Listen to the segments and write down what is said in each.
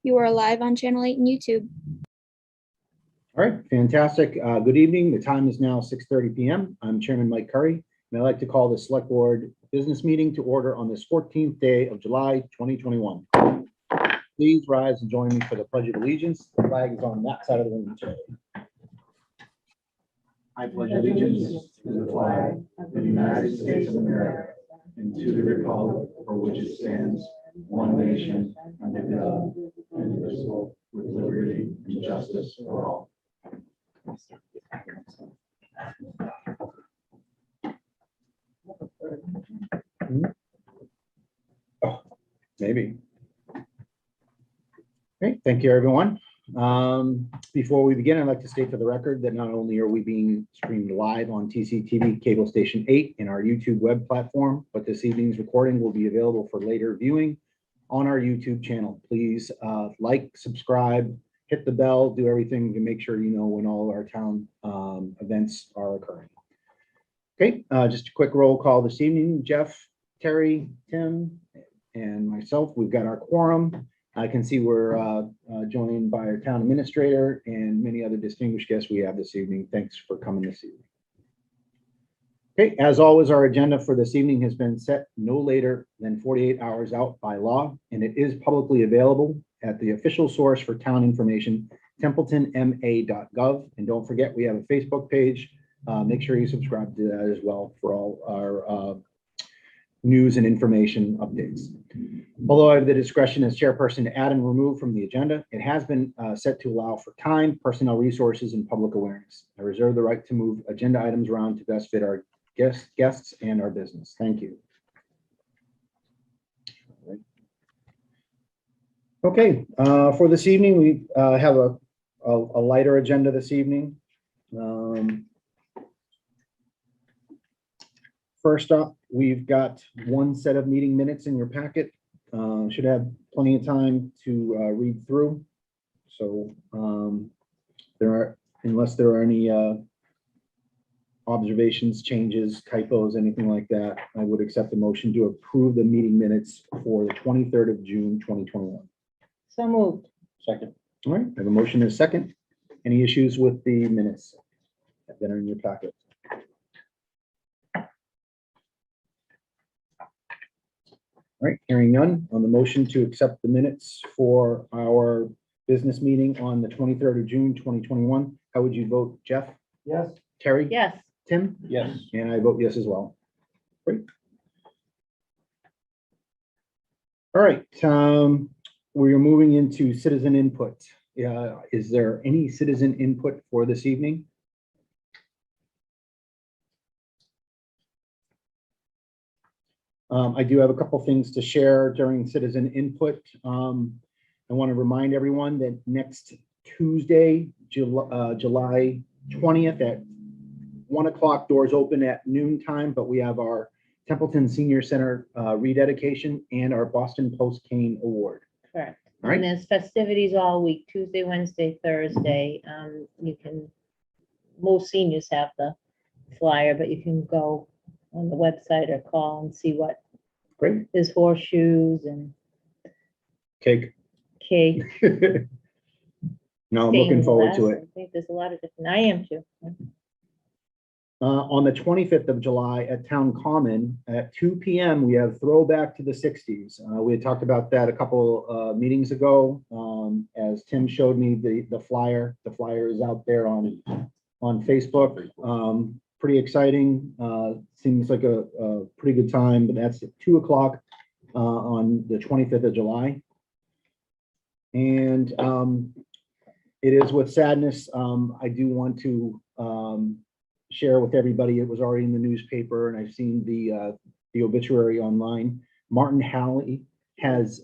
You are live on Channel 8 and YouTube. All right, fantastic. Good evening. The time is now 6:30 p.m. I'm Chairman Mike Curry, and I'd like to call the Select Board Business Meeting to order on this 14th day of July 2021. Please rise and join me for the Pledge of Allegiance. The flag is on that side of the room today. I pledge allegiance to the flag of the United States of America and to the republic for which it stands, one nation, under God, indivisible, with liberty and justice for all. Oh, maybe. Okay, thank you, everyone. Before we begin, I'd like to state for the record that not only are we being streamed live on TCTV Cable Station 8 in our YouTube web platform, but this evening's recording will be available for later viewing on our YouTube channel. Please like, subscribe, hit the bell, do everything to make sure you know when all our town events are occurring. Okay, just a quick roll call this evening. Jeff, Terry, Tim, and myself, we've got our quorum. I can see we're joined by our town administrator and many other distinguished guests we have this evening. Thanks for coming this evening. Okay, as always, our agenda for this evening has been set no later than 48 hours out by law, and it is publicly available at the official source for town information, templetonma.gov. And don't forget, we have a Facebook page. Make sure you subscribe to that as well for all our news and information updates. Although I have the discretion as chairperson to add and remove from the agenda, it has been set to allow for time, personnel resources, and public awareness. I reserve the right to move agenda items around to best fit our guests and our business. Thank you. Okay, for this evening, we have a lighter agenda this evening. First up, we've got one set of meeting minutes in your packet. Should have plenty of time to read through. So unless there are any observations, changes, typos, anything like that, I would accept the motion to approve the meeting minutes for the 23rd of June, 2021. So moved. Second. All right, I have a motion and a second. Any issues with the minutes that are in your packet? All right, hearing none, on the motion to accept the minutes for our business meeting on the 23rd of June, 2021, how would you vote, Jeff? Yes. Terry? Yes. Tim? Yes. And I vote yes as well. Great. All right, we're moving into citizen input. Is there any citizen input for this evening? I do have a couple things to share during citizen input. I want to remind everyone that next Tuesday, July 20th at 1 o'clock, doors open at noon time, but we have our Templeton Senior Center rededication and our Boston Post Cane Award. Correct. All right. And there's festivities all week, Tuesday, Wednesday, Thursday. Most seniors have the flyer, but you can go on the website or call and see what. Great. There's horseshoes and Cake. cake. No, I'm looking stained forward to glass. it. I think there's a lot of different, I am too. On the 25th of July at Town Common at 2 p.m., we have Throwback to the 60s. We had talked about that a couple meetings ago. As Tim showed me the flyer. The flyer is out there on Facebook. Pretty exciting. Seems like a pretty good time, but that's at 2 o'clock on the 25th of July. And it is with sadness. I do want to share with everybody, it was already in the newspaper and I've seen the obituary online. Martin Haley has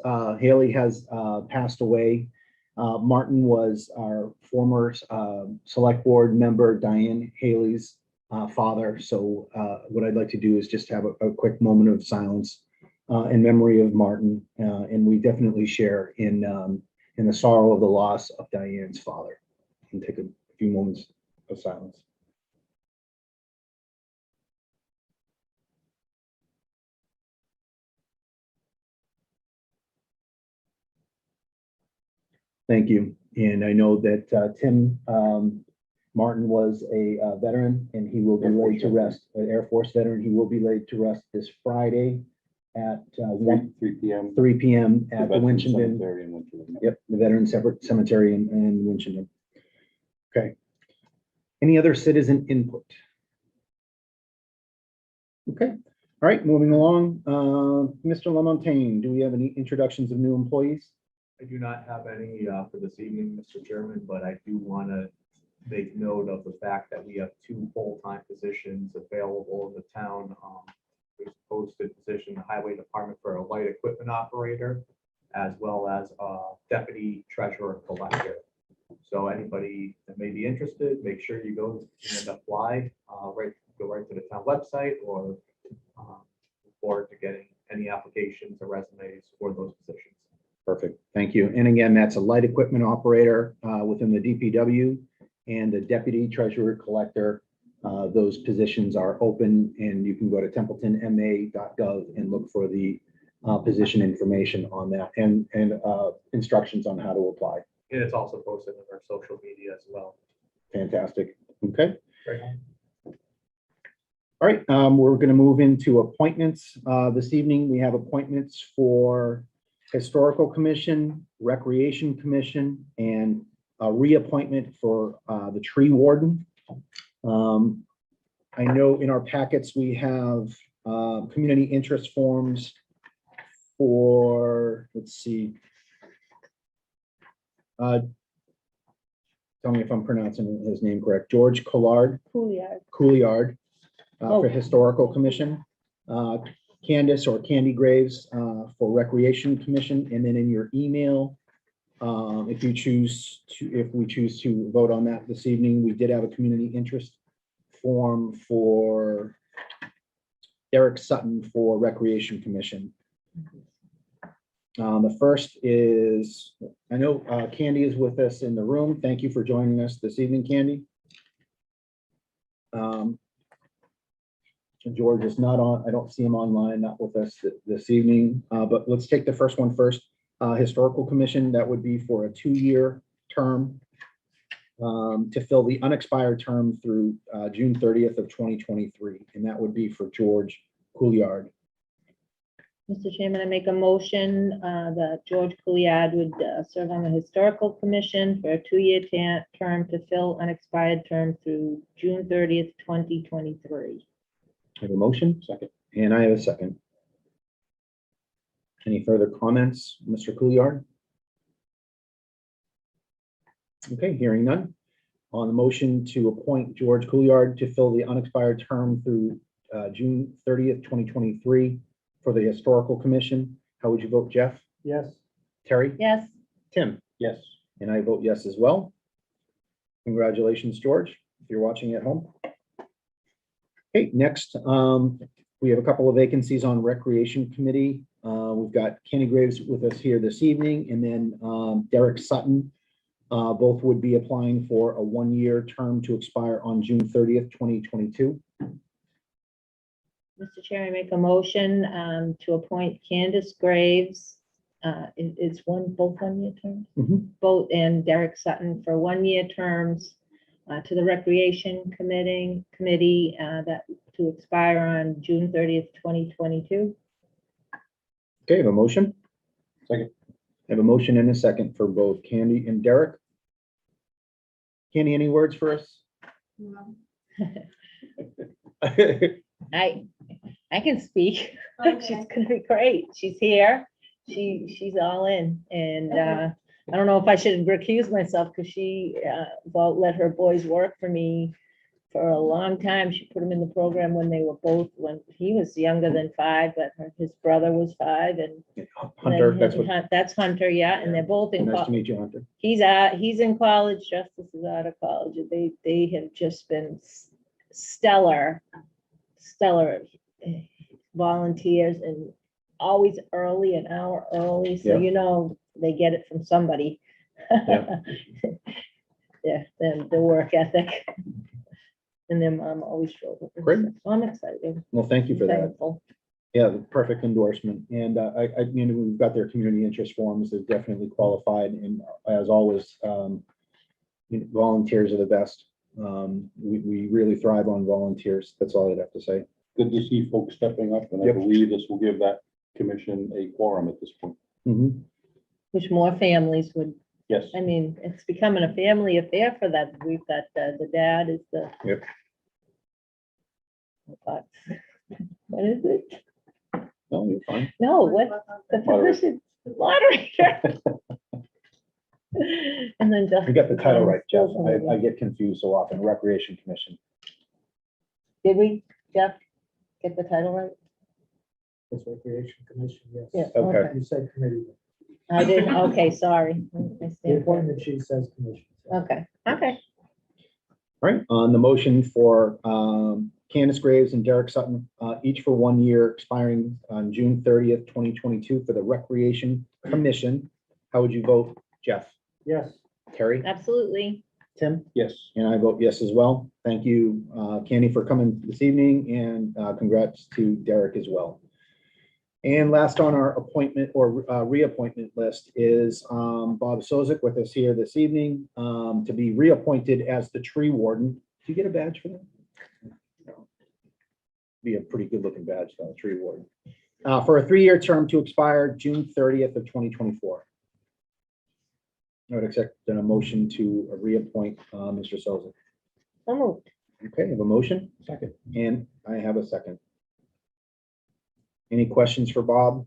passed away. Martin was our former select board member, Diane Haley's father. So what I'd like to do is just have a quick moment of silence in memory of Martin. And we definitely share in the sorrow of the loss of Diane's father. And take a few moments of silence. Thank you. And I know that Tim Martin was a veteran, and he will be laid to rest, an Air Force veteran. He will be laid to rest this Friday at 3 p.m. 3 p.m. at the Veteran Winchendon. Cemetery in Winchendon. Yep, the Veteran Separate Cemetery in Winchendon. Okay. Any other citizen input? Okay. All right, moving along. Mr. Lamontagne, do we have any introductions of new employees? I do not have any for this evening, Mr. Chairman, but I do want to make note of the fact that we have 2 full-time positions available in the town. There's a posted position in the Highway Department for a light equipment operator, as well as a deputy treasurer collector. So anybody that may be interested, make sure you go and apply, go right to the town website, or look forward to getting any applications or resumes for those positions. Perfect, thank you. And again, that's a light equipment operator within the DPW and the deputy treasurer collector. Those positions are open, and you can go to templetonma.gov and look for the position information on that and instructions on how to apply. And it's also posted on our social media as well. Fantastic. Okay. Right. All right, we're going to move into appointments. This evening, we have appointments for Historical Commission, Recreation Commission, and a reappointment for the Tree Warden. I know in our packets, we have community interest forms for, let's see. Tell me if I'm pronouncing his name correct. George Couliard for Historical Commission. Candace or Candy Graves for Recreation Commission. And then in your email, if we choose to vote on that this evening, we did have a community interest form for Eric Sutton for Recreation Commission. The first is, I know Candy is with us in the room. Thank you for joining us this evening, Candy. George is not on, I don't see him online, not with us this evening, but let's take the first one first. Historical Commission, that would be for a 2-year term to fill the unexpired term through June 30th of 2023, and that would be for George Couliard. Mr. Chairman, I make a motion that George Couliard would serve on the Historical Commission for a 2-year term to fill unexpired term through June 30th, 2023. I have a motion? Second. And I have a second. Any further comments, Mr. Couliard? Okay, hearing none. On the motion to appoint George Couliard to fill the unexpired term through June 30th, 2023 for the Historical Commission, how would you vote, Jeff? Yes. Terry? Yes. Tim? Yes. And I vote yes as well. Congratulations, George, if you're watching at home. Okay, next, we have a couple of vacancies on Recreation Committee. We've got Kenny Graves with us here this evening, and then Derek Sutton. Both would be applying for a 1-year term to expire on June 30th, 2022. Mr. Chair, I make a motion to appoint Candace Graves. It's both 1-year terms? Mhm. Both, and Derek Sutton for 1-year terms to the Recreation Committee that to expire on June 30th, 2022. Okay, I have a motion. Second. I have a motion and a second for both Candy and Derek. Candy, any words for us? No. I can speak. Okay. She's gonna be great. She's here. She's all in, and I don't know if I should recuse myself because she let her boys work for me for a long time. She put them in the program when he was younger than 5, but his brother was 5, and Hunter, then that's Hunter, yeah, and they're both in nice to college. meet you, Hunter. He's in college. Justice is out of college. They have just been stellar volunteers, and always early, an hour early, so Yeah. They get it from somebody. Yeah. Yeah, the work ethic. And their mom always drove it. Great. So I'm excited. Well, thank you for that. Thankful. Yeah, the perfect endorsement. And we've got their community interest forms. They're definitely qualified. And as always, volunteers are the best. We really thrive on volunteers. That's all I'd have to say. Good to see folks stepping up, and I Yep. believe this will give that commission a quorum at this point. Mhm. Which more families would, Yes. I mean, it's becoming a family affair for that. We've got the dad is the. Yep. What is it? No, you're fine. No, what, the position, moderator. And then just. You got the title right, Jeff. I get confused so often. Recreation Commission. Did we, Jeff, get the title right? It's Recreation Commission, yes. Yeah. Okay. You said committee. I didn't, okay, sorry. I The stand corrected. appointment sheet says commission. Okay, Right, on the motion for Candace Graves and Derek Sutton, each for 1 year, expiring on June 30th, 2022 for the Recreation Commission. How would you vote, Jeff? Yes. Terry? absolutely. Tim? Yes. And I vote yes as well. Thank you, Candy, for coming this evening, and congrats to Derek as well. And last on our appointment or reappointment list is Bob Sozik with us here this evening to be reappointed as the tree warden. Do you get a badge for that? No. Be a pretty good looking badge, though, tree warden. For a 3-year term to expire June 30th of 2024. I would accept a motion to reappoint Mr. Sozik. So moved. Okay, I have a motion. Second. And I have a second. Any questions for Bob?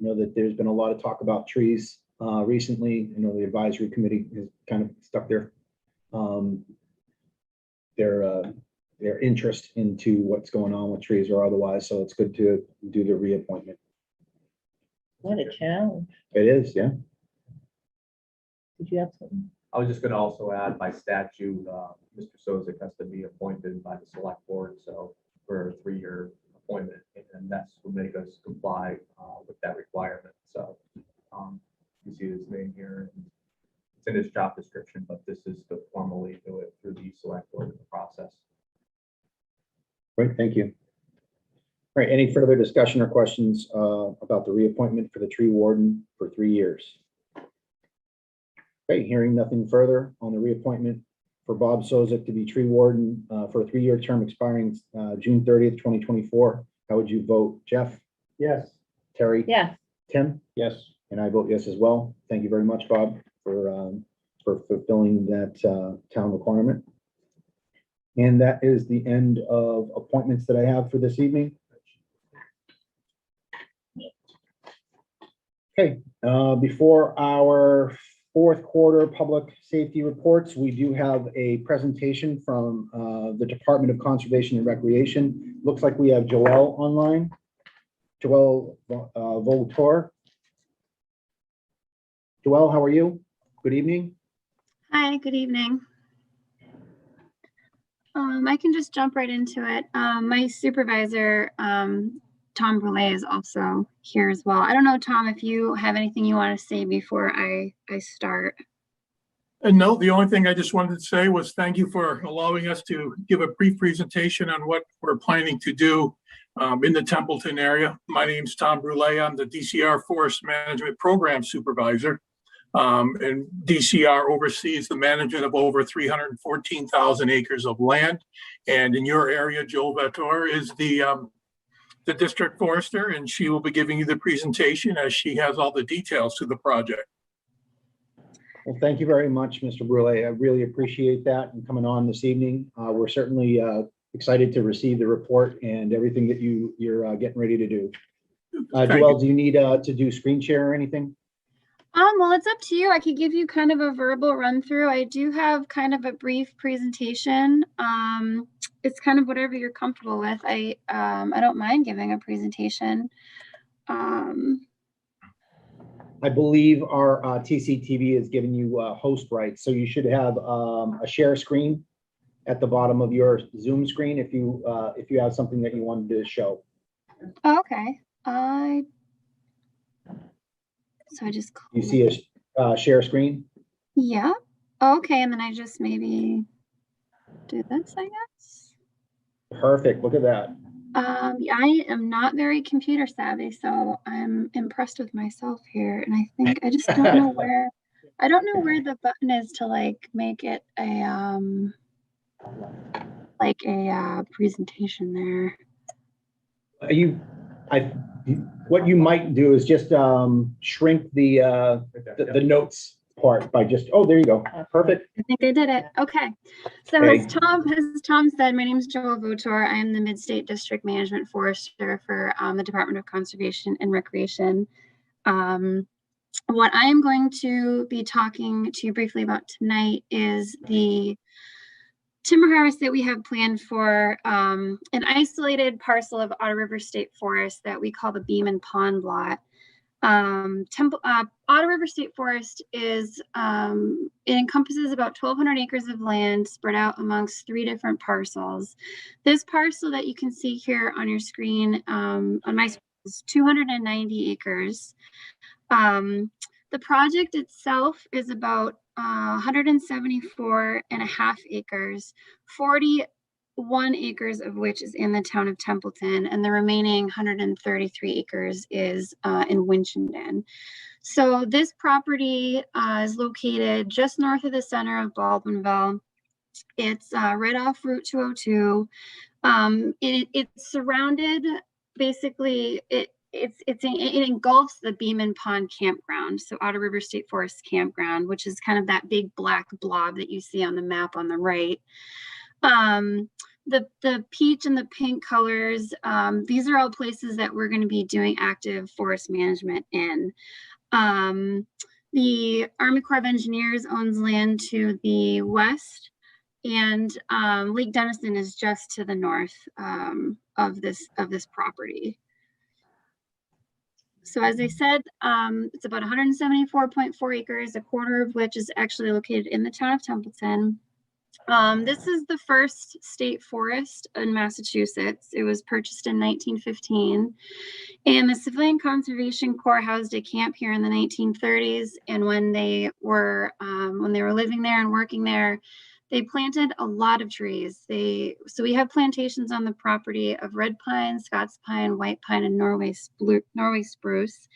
I know that there's been a lot of talk about trees recently. I know the advisory committee has kind of stuck their interest into what's going on with trees or otherwise, so it's good to do the reappointment. What a challenge. It is, yeah. Did you have something? I was just gonna also add by statute, Mr. Sozik has to be appointed by the select board, so for a 3-year appointment, and that's what make us comply with that requirement. So you see his name here, and it's in his job description, but this is to formally do it through the select board process. Great, thank you. All right, any further discussion or questions about the reappointment for the tree warden for 3 years? Okay, hearing nothing further on the reappointment for Bob Sozik to be tree warden for a 3-year term expiring June 30th, 2024. How would you vote, Jeff? Yes. Terry? Yeah, Tim? Yes. And I vote yes as well. Thank you very much, Bob, for fulfilling that town requirement. And that is the end of appointments that I have for this evening. Okay, before our fourth quarter public safety reports, we do have a presentation from the Department of Conservation and Recreation. Looks like we have Joelle online. Joelle Voltor. Joelle, how are you? Good evening. Hi, good evening. I can just jump right into it. My supervisor, Tom Brule, is also here as well. I don't know, Tom, if you have anything you want to say before I start. No, the only thing I just wanted to say was thank you for allowing us to give a brief presentation on what we're planning to do in the Templeton area. My name's Tom Brule. I'm the DCR Forest Management Program Supervisor. And DCR oversees the management of over 314,000 acres of land. And in your area, Joel Vettor is the district forester, and she will be giving you the presentation as she has all the details to the project. Well, thank you very much, Mr. Brule. I really appreciate that and coming on this evening. We're certainly excited to receive the report and everything that you're getting ready to do. Joelle, do you need to do screen share or anything? Well, it's up to you. I could give you kind of a verbal run through. I do have kind of a brief presentation. It's kind of whatever you're comfortable with. I don't mind giving a presentation. I believe our TCTV is giving you host rights, so you should have a share screen at the bottom of your Zoom screen if you have something that you wanted to show. Okay. So I just You see a share screen? Yeah. Okay, and then I just maybe do this, I guess. Perfect. Look at that. I am not very computer savvy, so I'm impressed with myself here. And I think I just don't know where, I don't know where the button is to like make it a, presentation there. What you might do is just shrink the notes part by just, oh, there you go. Perfect. I think I did it. Okay. So Okay. as Tom said, my name is Joe Votor. I am the Mid-State District Management Forester for the Department of Conservation and Recreation. What I am going to be talking to you briefly about tonight is the timber harvest that we have planned for an isolated parcel of Otter River State Forest that we call the Beaman Pond Lot. Otter River State Forest is, it encompasses about 1,200 acres of land spread out amongst 3 different parcels. This parcel that you can see here on your screen, on my screen, is 290 acres. The project itself is about 174.5 acres, 41 acres of which is in the town of Templeton, and the remaining 133 acres is in Winchendon. So this property is located just north of the center of Baldwinville. It's right off Route 202. It's surrounded, basically, it engulfs the Beaman Pond Campground, so Otter River State Forest Campground, which is kind of that big black blob that you see on the map on the right. The peach and the pink colors, these are all places that we're going to be doing active forest management in. The Army Corps of Engineers owns land to the west, and Lake Denison is just to the north of this property. So as I said, it's about 174.4 acres, a quarter of which is actually located in the town of Templeton. This is the first state forest in Massachusetts. It was purchased in 1915, and the Civilian Conservation Corps housed a camp here in the 1930s. And when they were living there and working there, they planted a lot of trees. So we have plantations on the property of red pine, Scots pine, white pine, and Norway spruce.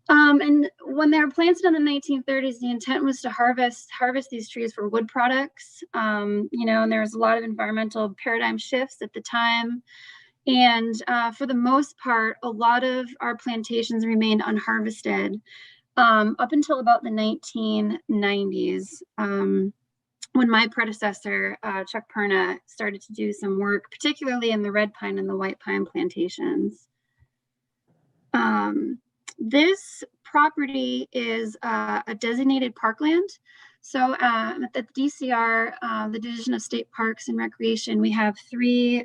And when they were planted in the 1930s, the intent was to harvest these trees for wood products. And there was a lot of environmental paradigm shifts at the time. And for the most part, a lot of our plantations remained unharvested up until about the 1990s. When my predecessor, Chuck Perna, started to do some work, particularly in the red pine and the white pine plantations. This property is a designated parkland. So at the DCR, the Division of State Parks and Recreation, we have 3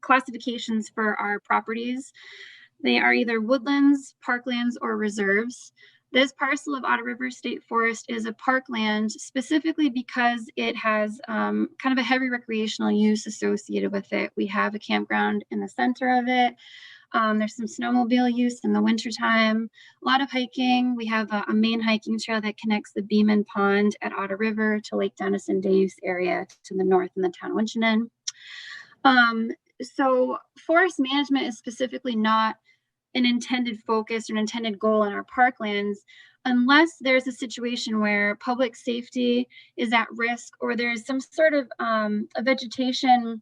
classifications for our properties. They are either woodlands, parklands, or reserves. This parcel of Otter River State Forest is a parkland specifically because it has kind of a heavy recreational use associated with it. We have a campground in the center of it. There's some snowmobile use in the wintertime, a lot of hiking. We have a main hiking trail that connects the Beaman Pond at Otter River to Lake Denison Day use area to the north in the town of Winchendon. So forest management is specifically not an intended focus or an intended goal in our parklands unless there's a situation where public safety is at risk or there's some sort of a vegetation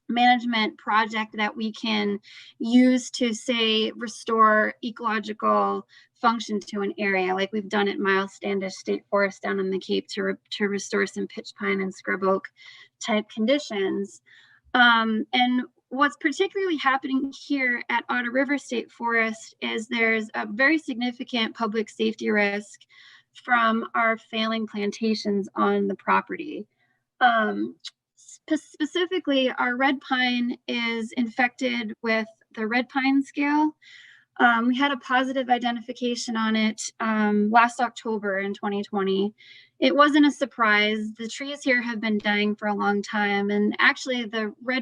management project that we can use to, say, restore ecological function to an area, like we've done at Miles Standish State Forest down in the Cape to restore some pitch pine and scrub oak type conditions. And what's particularly happening here at Otter River State Forest is there's a very significant public safety risk from our failing plantations on the property. Specifically, our red pine is infected with the red pine scale. We had a positive identification on it last October in 2020. It wasn't a surprise. The trees here have been dying for a long time. And actually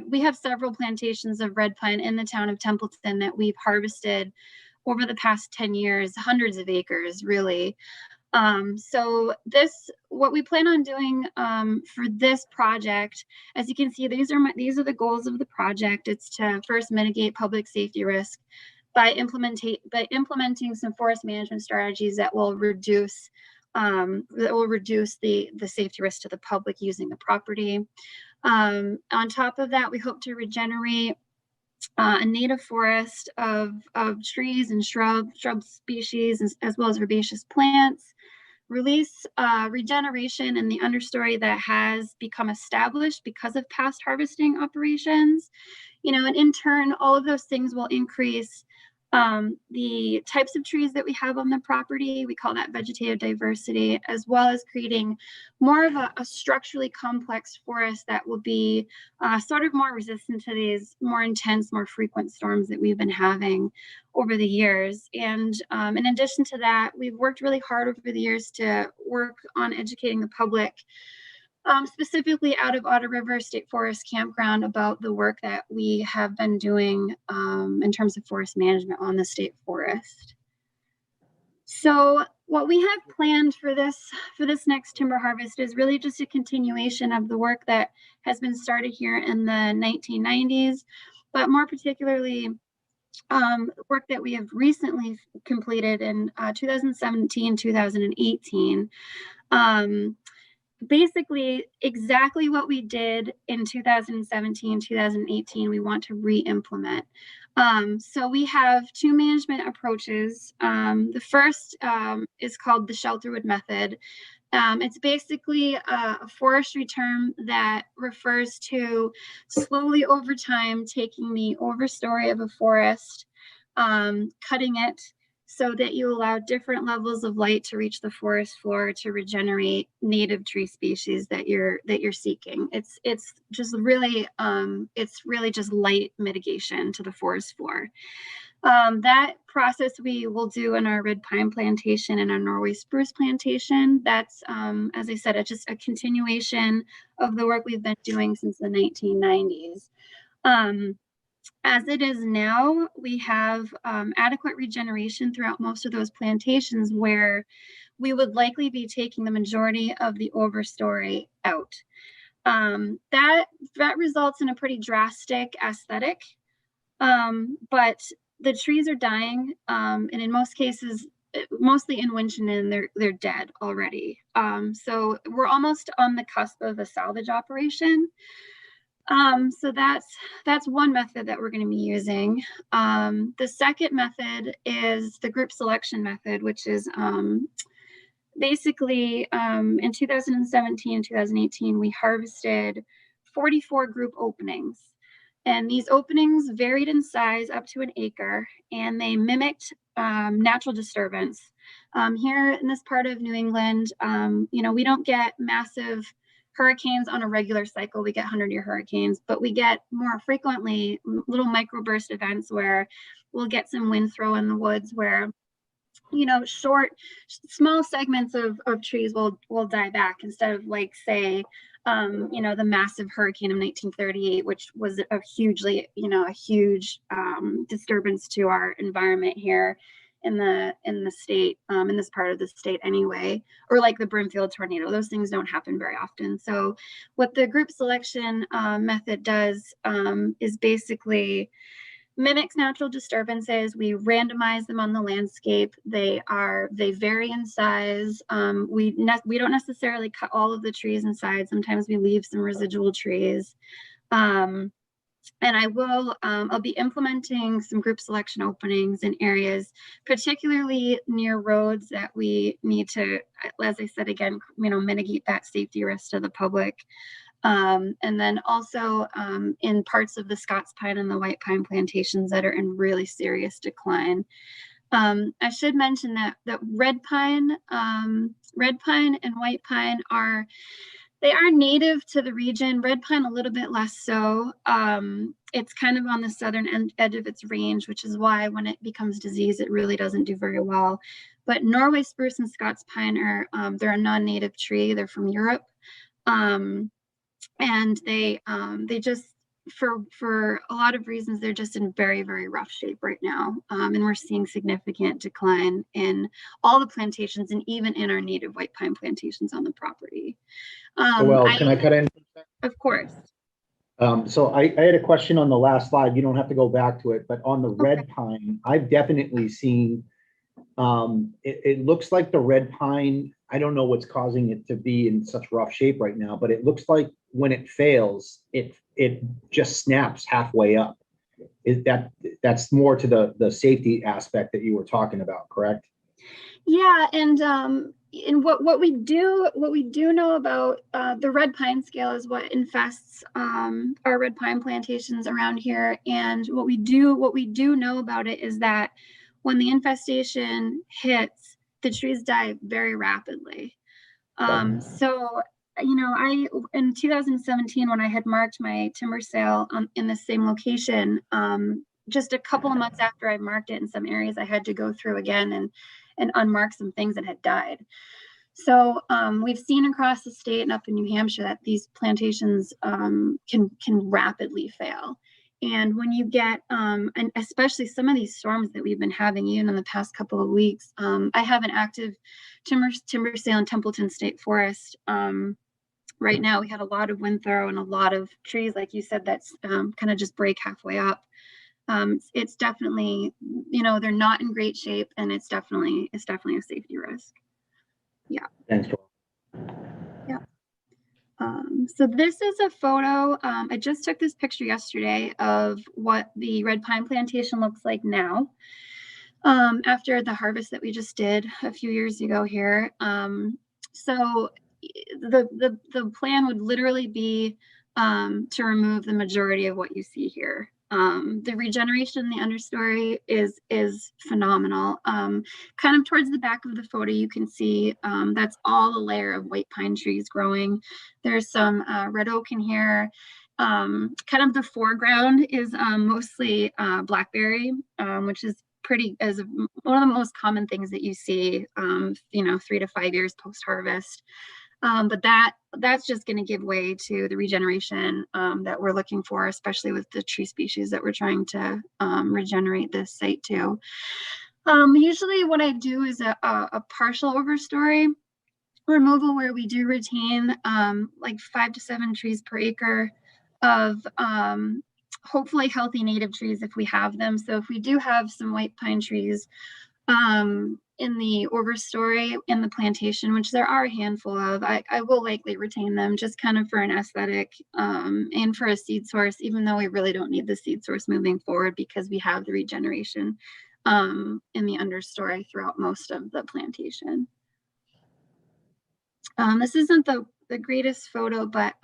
we have several plantations of red pine in the town of Templeton that we've harvested over the past 10 years, hundreds of acres, really. So what we plan on doing for this project, as you can see, these are the goals of the project. It's to first mitigate public safety risk by implementing some forest management strategies that will reduce the safety risk to the public using the property. On top of that, we hope to regenerate a native forest of trees and shrub species, as well as herbaceous plants, release regeneration in the understory that has become established because of past harvesting operations, and in turn, all of those things will increase the types of trees that we have on the property. We call that vegetative diversity, as well as creating more of a structurally complex forest that will be sort of more resistant to these more intense, more frequent storms that we've been having over the years. And in addition to that, we've worked really hard over the years to work on educating the public, specifically out of Otter River State Forest Campground, about the work that we have been doing in terms of forest management on the state forest. So what we have planned for this next timber harvest is really just a continuation of the work that has been started here in the 1990s, but more particularly work that we have recently completed in 2017, 2018. Basically, exactly what we did in 2017, 2018, we want to re-implement. So we have two management approaches. The first is called the Shelterwood method. It's basically a forestry term that refers to slowly over time taking the overstory of a forest, cutting it so that you allow different levels of light to reach the forest floor to regenerate native tree species that you're seeking. It's just really just light mitigation to the forest floor. That process we will do in our red pine plantation and our Norway spruce plantation. That's, as I said, it's just a continuation of the work we've been doing since the 1990s. As it is now, we have adequate regeneration throughout most of those plantations, where we would likely be taking the majority of the overstory out. That results in a pretty drastic aesthetic, but the trees are dying, and in most cases, mostly in Winchendon, they're dead already. So we're almost on the cusp of a salvage operation. So that's one method that we're going to be using. The second method is the group selection method, which is basically in 2017 and 2018, we harvested 44 group openings. And these openings varied in size up to an acre, and they mimicked natural disturbance. Here in this part of New England, we don't get massive hurricanes on a regular cycle. We get 100-year hurricanes, but we get more frequently little microburst events where we'll get some wind throw in the woods where, small segments of trees will die back, instead of, like, say, the massive hurricane of 1938, which was a huge disturbance to our environment here in the state, in this part of the state anyway, or like the Brimfield tornado. Those things don't happen very often. So what the group selection method does is basically mimics natural disturbances. We randomize them on the landscape. They vary in size. We don't necessarily cut all of the trees inside. Sometimes we leave some residual trees. And I'll be implementing some group selection openings in areas, particularly near roads that we need to, as I said again, mitigate that safety risk to the public. And then also in parts of the Scots pine and the white pine plantations that are in really serious decline. I should mention that red pine and white pine are native to the region. Red pine a little bit less so. It's kind of on the southern edge of its range, which is why when it becomes diseased, it really doesn't do very well. But Norway spruce and Scots pine they're a non-native tree. They're from Europe. And they just for a lot of reasons, they're just in very, very rough shape right now. And we're seeing significant decline in all the plantations and even in our native white pine plantations on the property. Well, can I cut in? Of course. So I had a question on the last slide. You don't have to go back to it, but on the red pine, I've definitely seen, it looks like the red pine, I don't know what's causing it to be in such rough shape right now, but it looks like when it fails, it just snaps halfway up. That's more to the safety aspect that you were talking about, correct? Yeah, and what we do know about the red pine scale is what infests our red pine plantations around here. And what we do know about it is that when the infestation hits, the trees die very rapidly. So, you know, in 2017, when I had marked my timber sale in the same location, just a couple of months after I marked it in some areas, I had to go through again and unmark some things that had died. So we've seen across the state and up in New Hampshire that these plantations can rapidly fail. And when you get, and especially some of these storms that we've been having even in the past couple of weeks, I have an active timber sale in Templeton State Forest. Right now we had a lot of wind throw and a lot of trees, like you said, that's kind of just break halfway up. It's definitely, you know, they're not in great shape, and it's definitely a safety risk. Yeah. Thanks. Yeah. So this is a photo. I just took this picture yesterday of what the red pine plantation looks like now, after the harvest that we just did a few years ago here. So the plan would literally be to remove the majority of what you see here. The regeneration in the understory is phenomenal. Kind of towards the back of the photo, you can see that's all a layer of white pine trees growing. There's some red oak in here. Kind of the foreground is mostly blackberry, which is one of the most common things that you see, you know, 3 to 5 years post-harvest. But that's just going to give way to the regeneration that we're looking for, especially with the tree species that we're trying to regenerate this site to. Usually what I do is a partial overstory removal where we do retain like 5 to 7 trees per acre of hopefully healthy native trees if we have them. So if we do have some white pine trees in the overstory in the plantation, which there are a handful of, I will likely retain them just kind of for an aesthetic and for a seed source, even though we really don't need the seed source moving forward because we have the regeneration in the understory throughout most of the plantation. This isn't the greatest photo, but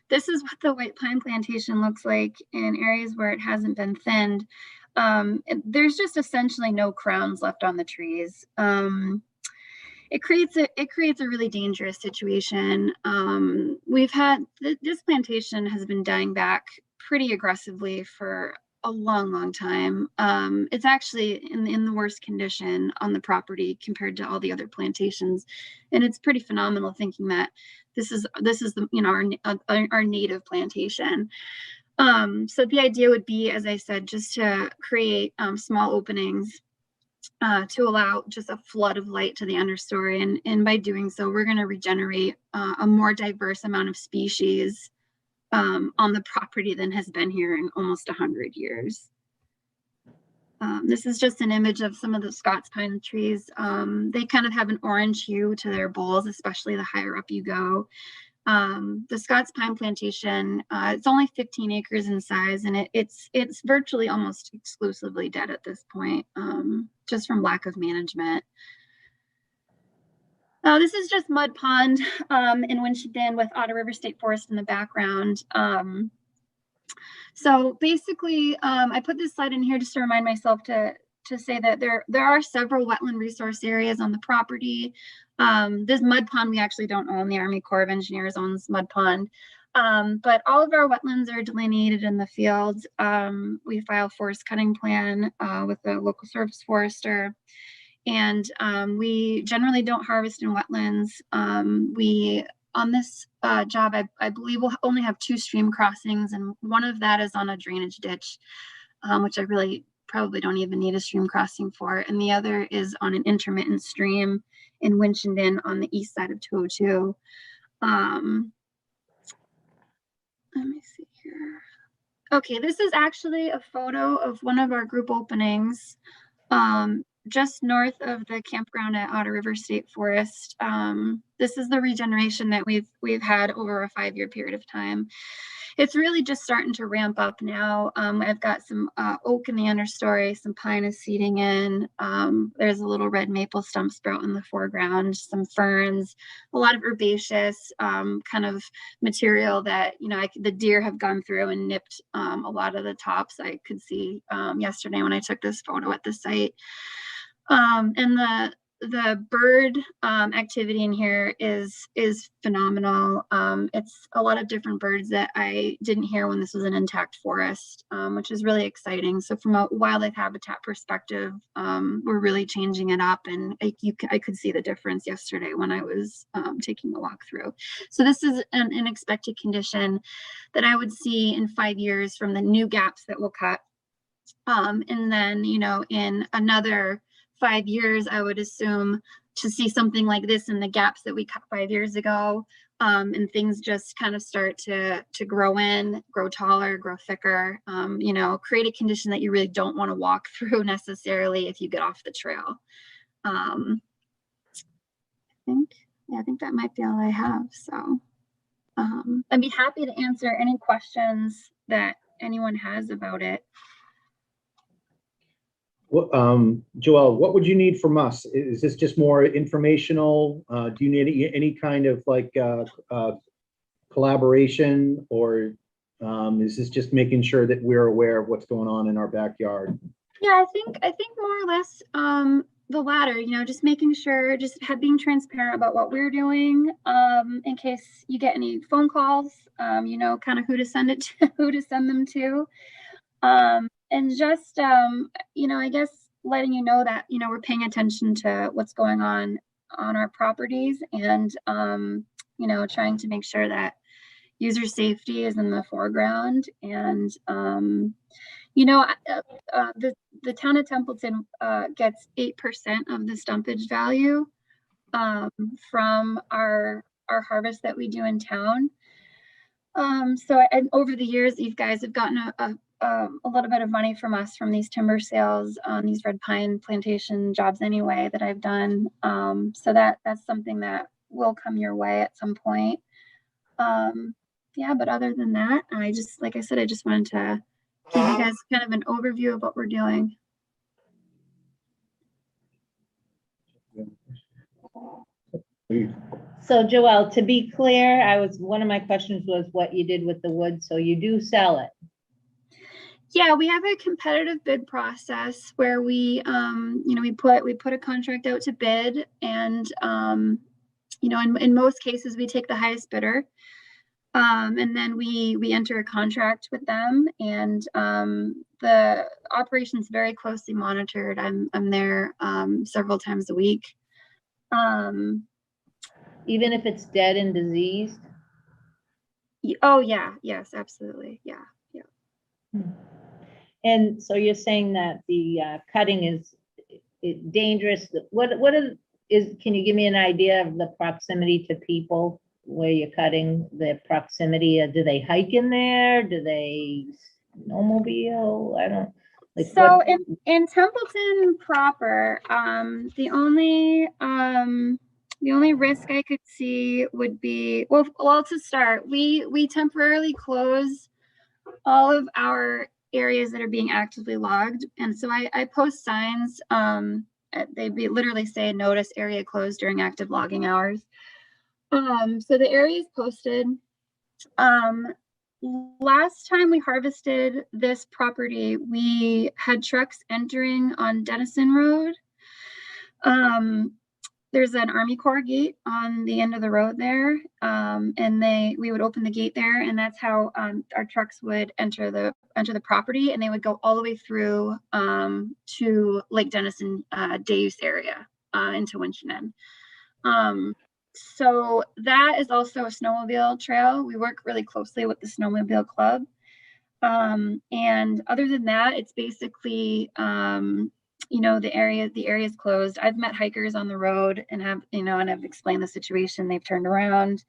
this is what the white pine plantation looks like in areas where it hasn't been thinned. There's just essentially no crowns left on the trees. It creates a really dangerous situation. We've had this plantation has been dying back pretty aggressively for a long time. It's actually in the worst condition on the property compared to all the other plantations, and it's pretty phenomenal thinking that this is the, you know, our native plantation. So the idea would be, as I said, just to create small openings to allow just a flood of light to the understory, and by doing so, we're going to regenerate a more diverse amount of species on the property than has been here in almost 100 years. This is just an image of some of the Scots pine trees. They kind of have an orange hue to their boles, especially the higher up you go. The Scots pine plantation, it's only 15 acres in size, and it's virtually almost exclusively dead at this point, just from lack of management. This is just Mud Pond in Winchendon with Otter River State Forest in the background. So basically, I put this slide in here just to remind myself to say that there are several wetland resource areas on the property. This Mud Pond we actually don't own. The Army Corps of Engineers owns Mud Pond. But all of our wetlands are delineated in the field. We file forest cutting plan with the local service forester. And we generally don't harvest in wetlands. We on this job, I believe we'll only have 2 stream crossings, and one of that is on a drainage ditch, which I really probably don't even need a stream crossing for. And the other is on an intermittent stream in Winchendon on the east side of 202. Let me see here. Okay, this is actually a photo of one of our group openings, just north of the campground at Otter River State Forest. This is the regeneration that we've had over a 5-year period of time. It's really just starting to ramp up now. I've got some oak in the understory, some pine is seeding in. There's a little red maple stump sprout in the foreground, some ferns, a lot of herbaceous kind of material that, you know, the deer have gone through and nipped a lot of the tops. I could see yesterday when I took this photo at the site. And the bird activity in here is phenomenal. It's a lot of different birds that I didn't hear when this was an intact forest, which is really exciting. So from a wildlife habitat perspective, we're really changing it up, and I could see the difference yesterday when I was taking a walk through. So this is an expected condition that I would see in 5 years from the new gaps that we'll cut. And then, you know, in another 5 years, I would assume to see something like this in the gaps that we cut 5 years ago, and things just kind of start to grow taller, grow thicker, you know, create a condition that you really don't want to walk through necessarily if you get off the trail. I think that might be all I have. So I'd be happy to answer any questions that anyone has about it. Well, Joelle, what would you need from us? Is this just more informational? Do you need any kind of like collaboration, or is this just making sure that we're aware of what's going on in our backyard? Yeah, I think more or less the latter, you know, just making sure, just being transparent about what we're doing, in case you get any phone calls, you know, kind of who to send it to, who to send them to. And just, you know, I guess letting you know that, you know, we're paying attention to what's going on our properties, and, you know, trying to make sure that user safety is in the foreground. And, you know, the town of Templeton gets 8% of the stumpage value from our harvest that we do in town. So and over the years, you guys have gotten a little bit of money from us from these timber sales on these red pine plantation jobs anyway that I've done. So that's something that will come your way at some point. Yeah, but other than that, like I said, I just wanted to give you guys kind of an overview of what we're doing. So Joelle, to be clear, one of my questions was what you did with the wood. So you do sell it? Yeah, we have a competitive bid process where we, you know, we put a contract out to bid, and, you know, in most cases we take the highest bidder, and then we enter a contract with them, and the operation's very closely monitored. I'm there several times a week. Even if it's dead and diseased? Oh yeah, yes, absolutely, yeah. And so you're saying that the cutting is dangerous. Can you give me an idea of the proximity to people where you're cutting, the proximity? Do they hike in there? Do they snowmobile? I don't like. So in Templeton proper, the only risk I could see would be, well, to start, we temporarily close all of our areas that are being actively logged. And so I post signs, they literally say notice area closed during active logging hours. So the area is posted. Last time we harvested this property, we had trucks entering on Denison Road. There's an Army Corps gate on the end of the road there, and we would open the gate there, and that's how our trucks would enter the property, and they would go all the way through to Lake Denison day use area into Winchendon. So that is also a snowmobile trail. We work really closely with the snowmobile club. And other than that, it's basically, the area is closed. I've met hikers on the road and I've explained the situation. They've turned around.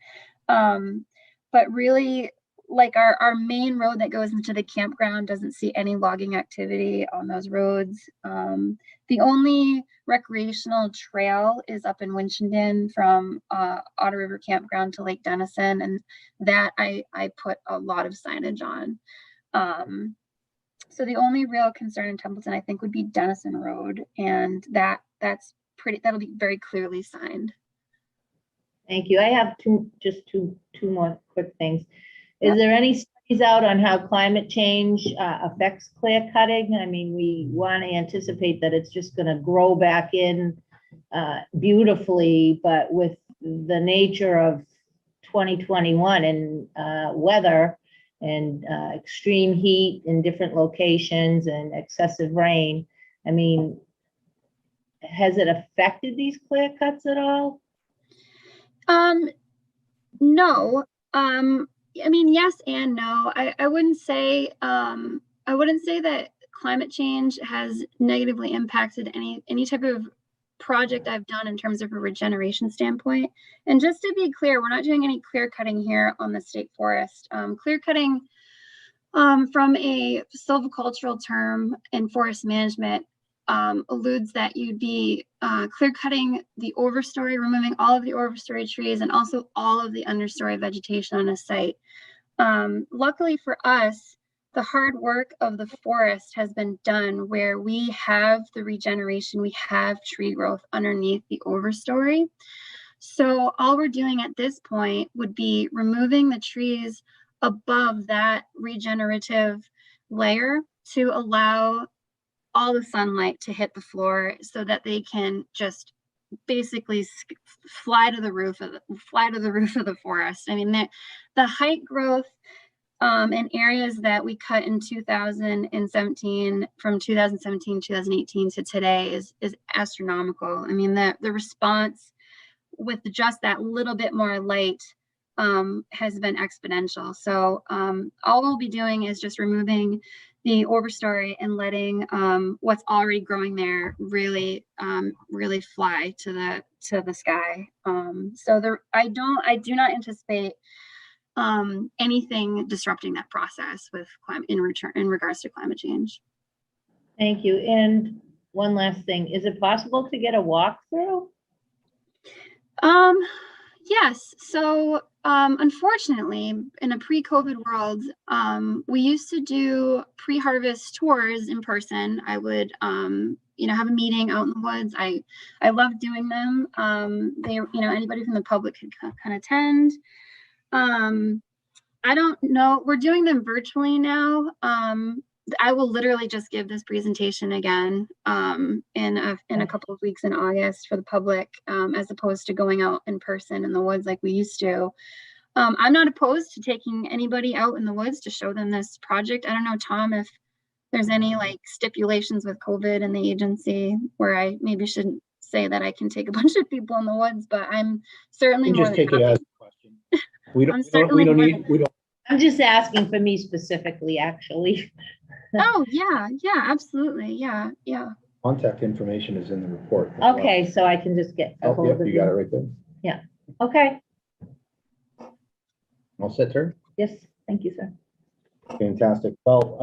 But really, like our main road that goes into the campground doesn't see any logging activity on those roads. The only recreational trail is up in Winchendon from Otter River Campground to Lake Denison, and that I put a lot of signage on. So the only real concern in Templeton, I think, would be Denison Road, and that'll be very clearly signed. Thank you. I have two more quick things. Is there any studies out on how climate change affects clear cutting? I mean, we want to anticipate that it's just going to grow back in beautifully, but with the nature of 2021 and weather and extreme heat in different locations and excessive rain, I mean, has it affected these clear cuts at all? No. I mean, yes and no. I wouldn't say that climate change has negatively impacted any type of project I've done in terms of a regeneration standpoint. And just to be clear, we're not doing any clear cutting here on the state forest. Clear cutting, from a silvicultural term in forest management, alludes that you'd be clear cutting the overstory, removing all of the overstory trees and also all of the understory vegetation on a site. Luckily for us, the hard work of the forest has been done where we have the regeneration, we have tree growth underneath the overstory. So all we're doing at this point would be removing the trees above that regenerative layer to allow all the sunlight to hit the floor so that they can just basically fly to the roof of the forest. I mean, the height growth in areas that we cut in 2017, from 2017, 2018 to today is astronomical. I mean, the response with just that little bit more light has been exponential. So all we'll be doing is just removing the overstory and letting what's already growing there really fly to the sky. So I do not anticipate anything disrupting that process with in regards to climate change. Thank you. And one last thing, is it possible to get a walkthrough? Yes. So unfortunately, in a pre-COVID world, we used to do pre-harvest tours in person. I would have a meeting out in the woods. I love doing them. Anybody from the public could kind of attend. I don't know. We're doing them virtually now. I will literally just give this presentation again in a couple of weeks in August for the public, as opposed to going out in person in the woods like we used to. I'm not opposed to taking anybody out in the woods to show them this project. I don't know, Tom, if there's any like stipulations with COVID in the agency where I maybe shouldn't say that I can take a bunch of people in the woods, but I'm certainly You just take it as a question. We don't need. I'm just asking for me specifically, actually. Oh, yeah, absolutely. Yeah. Contact information is in the report. As well. Okay, so I can just get a Oh, hold yep, of you got it right there. Yeah. Okay. All set, sir? Yes, thank you, sir. Fantastic. Well,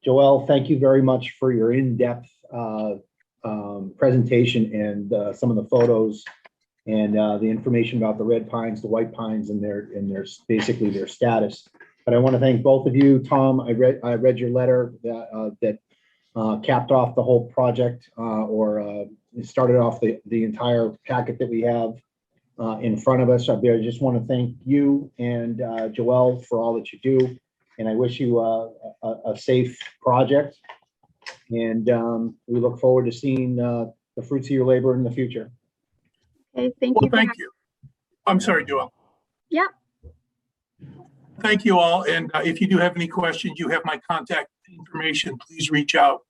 Joelle, thank you very much for your in-depth presentation and some of the photos and the information about the red pines, the white pines, and their basically their status. But I want to thank both of you. Tom, I read your letter that capped off the whole project or started off the entire packet that we have in front of us. I just want to thank you and Joelle for all that you do. And I wish you a safe project. And we look forward to seeing the fruits of your labor in the future. Okay, thank you. Thank you. I'm sorry, Joelle. Yeah. Thank you all. And if you do have any questions, you have my contact information. Please reach out.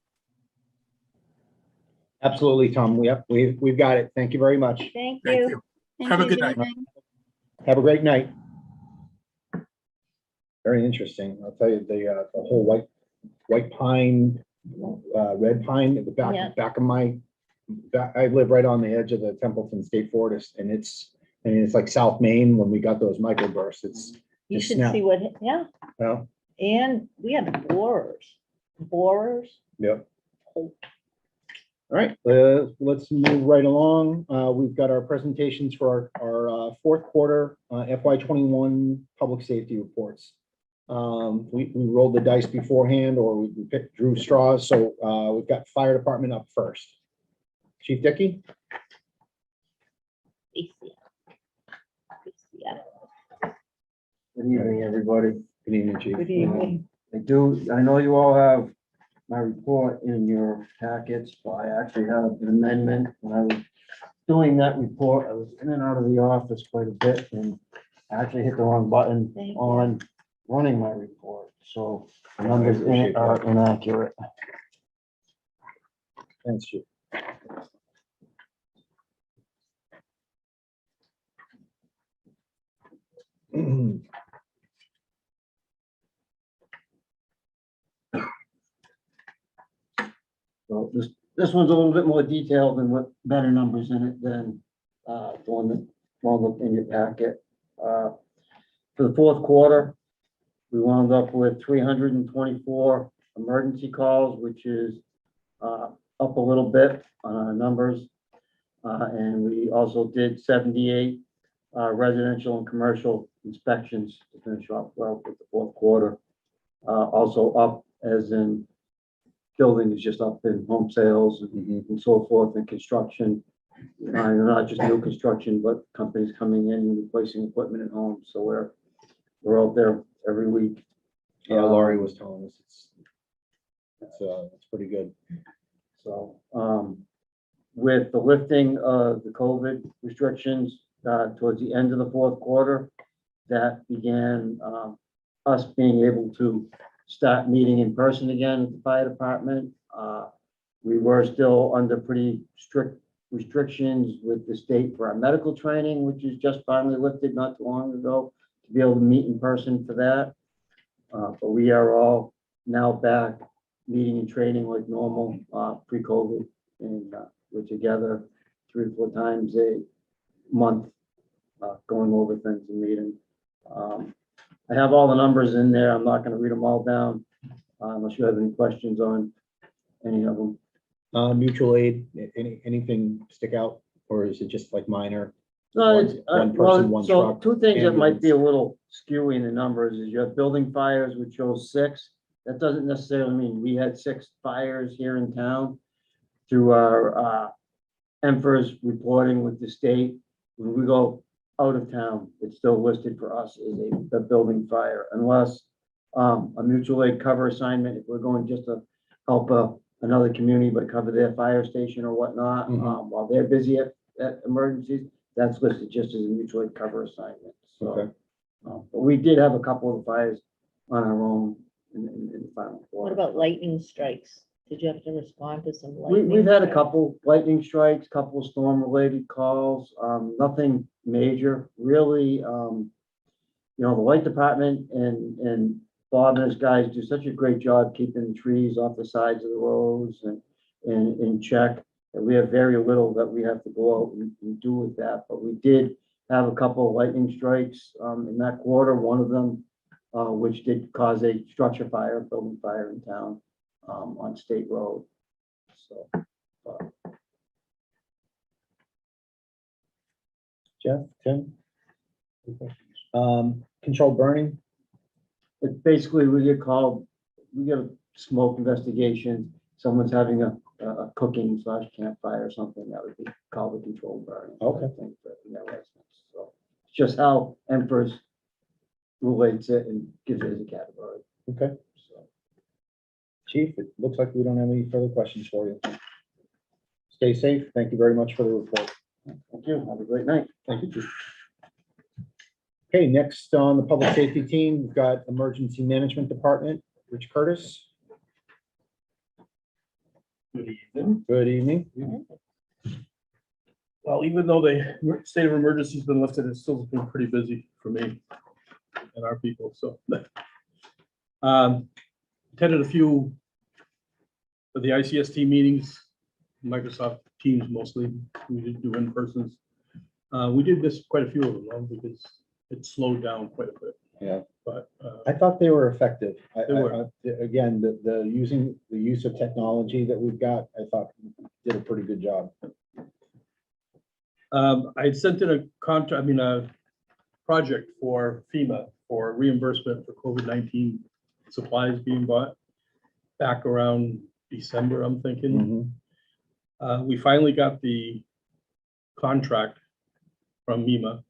Absolutely, Tom. We've got it. Thank you very much. Thank Thank you. you. Thank Have a you. good night. evening. Have a great night. Very interesting. I'll tell you, the whole white pine, red pine at the Yeah. back of my, I live right on the edge of the Templeton State Forest, and it's like South Maine when we got those microbursts. It's You just should snap. see what, yeah, Well, and we have borers. yep. All right, let's move right along. We've got our presentations for our fourth quarter FY '21 public safety reports. We rolled the dice beforehand, or we drew straws, so we've got fire department up first. Chief Dickey? Yeah. Good evening, everybody. Good evening, Chief. Good evening. I know you all have my report in your packets, but I actually have an amendment. When I was doing that report, I was in and out of the office quite a bit and I actually hit the wrong button Thank you. on running my report. So the numbers in appreciate it are inaccurate. Thanks, Chief. So this one's a little bit more detailed and with better numbers in it than the one in your packet. For the fourth quarter, we wound up with 324 emergency calls, which is up a little bit on our numbers. And we also did 78 residential and commercial inspections to finish off well with the fourth quarter. Also up as in building is just up in home sales and so forth, and construction. Not just new construction, but companies coming in and replacing equipment at home. So we're out there every week. Yeah, Laurie was telling us it's pretty good. So, with the lifting of the COVID restrictions, towards the end of the fourth quarter, that began, us being able to start meeting in person again at the fire department. We were still under pretty strict restrictions with the state for our medical training, which is just finally lifted not too long ago, to be able to meet in person for that. But we are all now back meeting and training like normal, pre-COVID, and we're together 3 or 4 times a month, going over things and meeting. I have all the numbers in there. I'm not going to read them all down unless you have any questions on any of them. Mutual aid, anything stick out, or is it just like minor? No, One- it's, one well, person, one so truck, 2 things that might be a ambulance. little skewy in the numbers is you have building fires, which shows 6. That doesn't necessarily mean we had 6 fires here in town. Through our MFers reporting with the state, when we go out of town, it's still listed for us as a building fire, unless a mutual aid cover assignment, if we're going just to help another community, but cover their fire station or whatnot, Mhm. while they're busy at emergencies, that's listed just as a mutual aid cover assignment. So, Okay. but we did have a couple of fires on our own in the final What quarter. about lightning strikes? Did you have to respond to some We, lightning? we've had a strikes? couple lightning strikes, couple of storm-related calls, nothing major, really. The light department and Bob and his guys do such a great job keeping the trees off the sides of the roads and in check, that we have very little that we have to go out and do with that. But we did have a couple of lightning strikes, in that quarter, one of them, which did cause a structure fire, building fire in town, on State Road. So, Jeff, Tim? Controlled burning, it's basically, we get called, we get a smoke investigation, someone's having a cooking / campfire or something, that would be called a controlled burning. Okay. I think that in that license. So it's just how Empress relates it and gives it as a category. okay. So, Chief, it looks like we don't have any further questions for you. Stay safe. Thank you very much for the report. thank you. Have a great night. Thank you, Chief. Okay, next on the public safety team, we've got Emergency Management Department, Rich Curtis. Good evening. Good evening. Well, even though the state of emergency's been lifted, it's still been pretty busy for me and our people, so. Attended a few of the ICST meetings, Microsoft Teams mostly. We did do in-persons. We did miss quite a few of them though, because it slowed down quite a bit. Yeah. But, I thought they were effective. They were. Again, the use of technology that we've got, I thought did a pretty good job. I had sent in a project for FEMA for reimbursement for COVID-19 supplies being bought back around December, I'm thinking. Mhm. We finally got the contract from MEMA.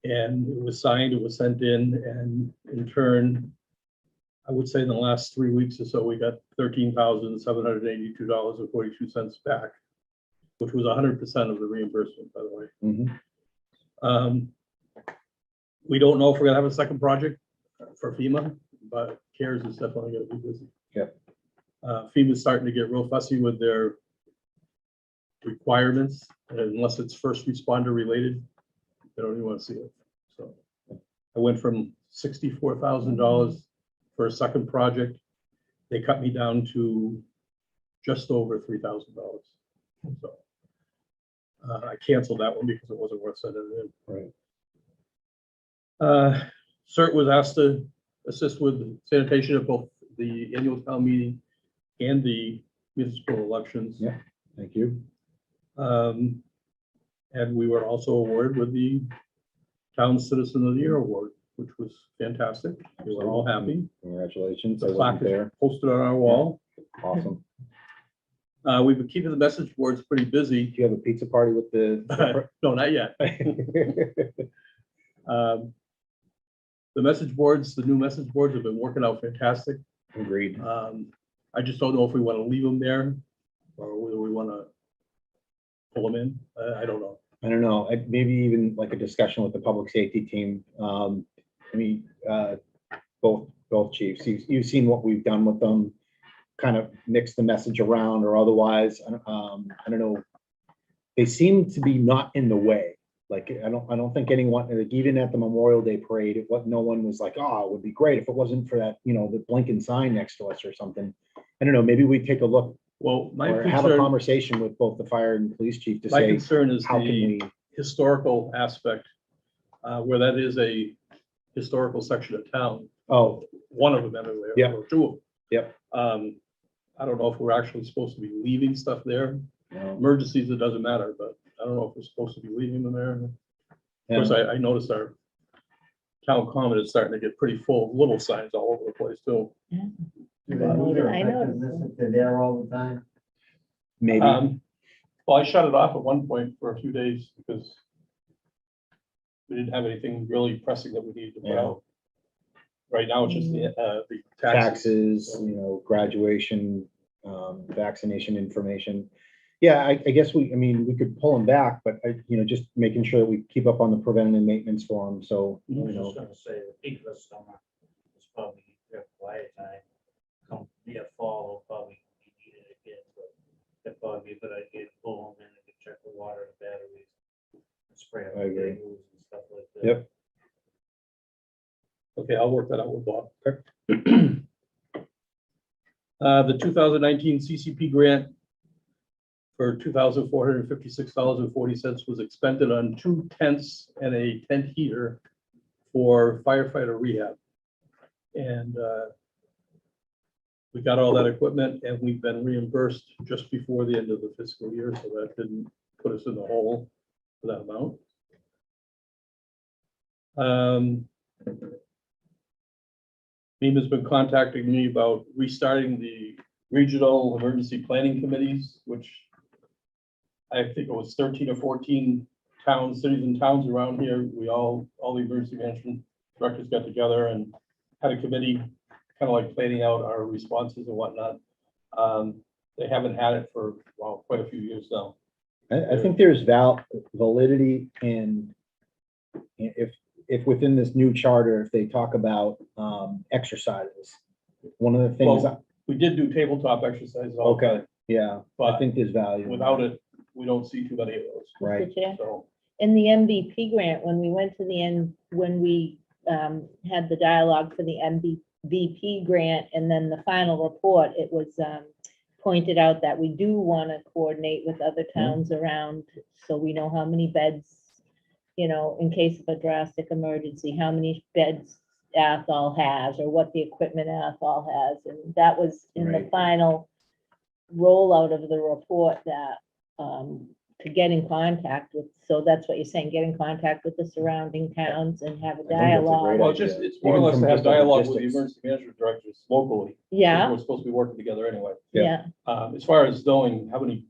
And it was signed, it was sent in, and in turn, I would say in the last 3 weeks or so, we got $13,782.42 back, which was 100% of the reimbursement, by the way. Mhm. We don't know if we're gonna have a second project for FEMA, but CARES is definitely gonna be busy. Yep. FEMA's starting to get real fussy with their requirements, and unless it's first responder related, they don't even want to see it. So I went from $64,000 for a second project. They cut me down to just over $3,000. So I canceled that one because it wasn't worth sending it in. Right. CERT was asked to assist with sanitation at both the annual town meeting and the municipal elections. Yeah. Thank you. And we were also awarded with the Town Citizen of the Year Award, which was fantastic. We were all happy. Congratulations. I The plaque wasn't is there. posted on our wall. Awesome. We've been keeping the message boards pretty busy. Do you have a pizza party with the? No, not yet. The message boards, the new message boards have been working out fantastic. Agreed. I just don't know if we want to leave them there or whether we want to pull them in. I don't know. I don't know, maybe even like a discussion with the public safety team. I mean, both chiefs, you've seen what we've done with them, kind of mix the message around or otherwise. I don't know. They seem to be not in the way. Like, I don't think anyone, like even at the Memorial Day parade, no one was like, oh, it would be great if it wasn't for that, the blinking sign next to us or something. I don't know, maybe we take a look Well, or have a conversation with both the fire and police chief to my say, concern is how can the we? historical aspect, where that is a historical section of town. Oh, One of them anyway, Yeah. or two of them. Yep. I don't know if we're actually supposed to be leaving stuff there. no. Emergencies, it doesn't matter, but I don't know if we're supposed to be leaving them there. Of Yeah. course, I noticed our town common is starting to get pretty full of little signs all over the place too. I know. They're there all the time. Maybe. Well, I shut it off at one point for a few days because we didn't have anything really pressing that we needed to put Yeah. out. Right now, it's just the Taxes, graduation, vaccination information. Yeah, I guess we could pull them back, but just making sure that we keep up on the preventative maintenance for them. So, I was just gonna say, the peak of the summer is probably their quiet time. Come near fall, will probably be needed again, but that'd probably be a good idea to pull them in and check the water and batteries. And spray I agree. up and stuff like that. Yep. Okay, I'll work that out with Bob. The 2019 CCP grant for $2,456.40 was expended on 2 tents and a tent heater for firefighter rehab. And we got all that equipment and we've been reimbursed just before the end of the fiscal year, so that didn't put us in the hole for that amount. MEMA's been contacting me about restarting the regional emergency planning committees, which I think it was 13 or 14 towns, cities and towns around here. All the emergency management directors got together and had a committee, kind of like planning out our responses and whatnot. They haven't had it for, well, quite a few years now. I think there's validity in if within this new charter, if they talk about exercises, one of the things. Well, we did do tabletop exercises all the Okay, time, yeah, I but think there's value. in without that. it, we don't see too many of those. Right. Mr. Chair. So, In the MVP grant, when we went to the end, when we had the dialogue for the MVP grant and then the final report, it was pointed out that we do want to coordinate with other towns around, so we know how many beds, you know, in case of a drastic emergency, how many beds Athol has, or what the equipment Athol has, and that was in the Right. final rollout of the report that to get in contact with, so that's what you're saying, get in contact with the surrounding towns and have a that's a great dialogue. well, idea. it's more or Even less from to have just the dialogue with the logistics. emergency management directors locally. 'Cause Yeah, We're supposed to be working together anyway. yeah, As far as knowing how many,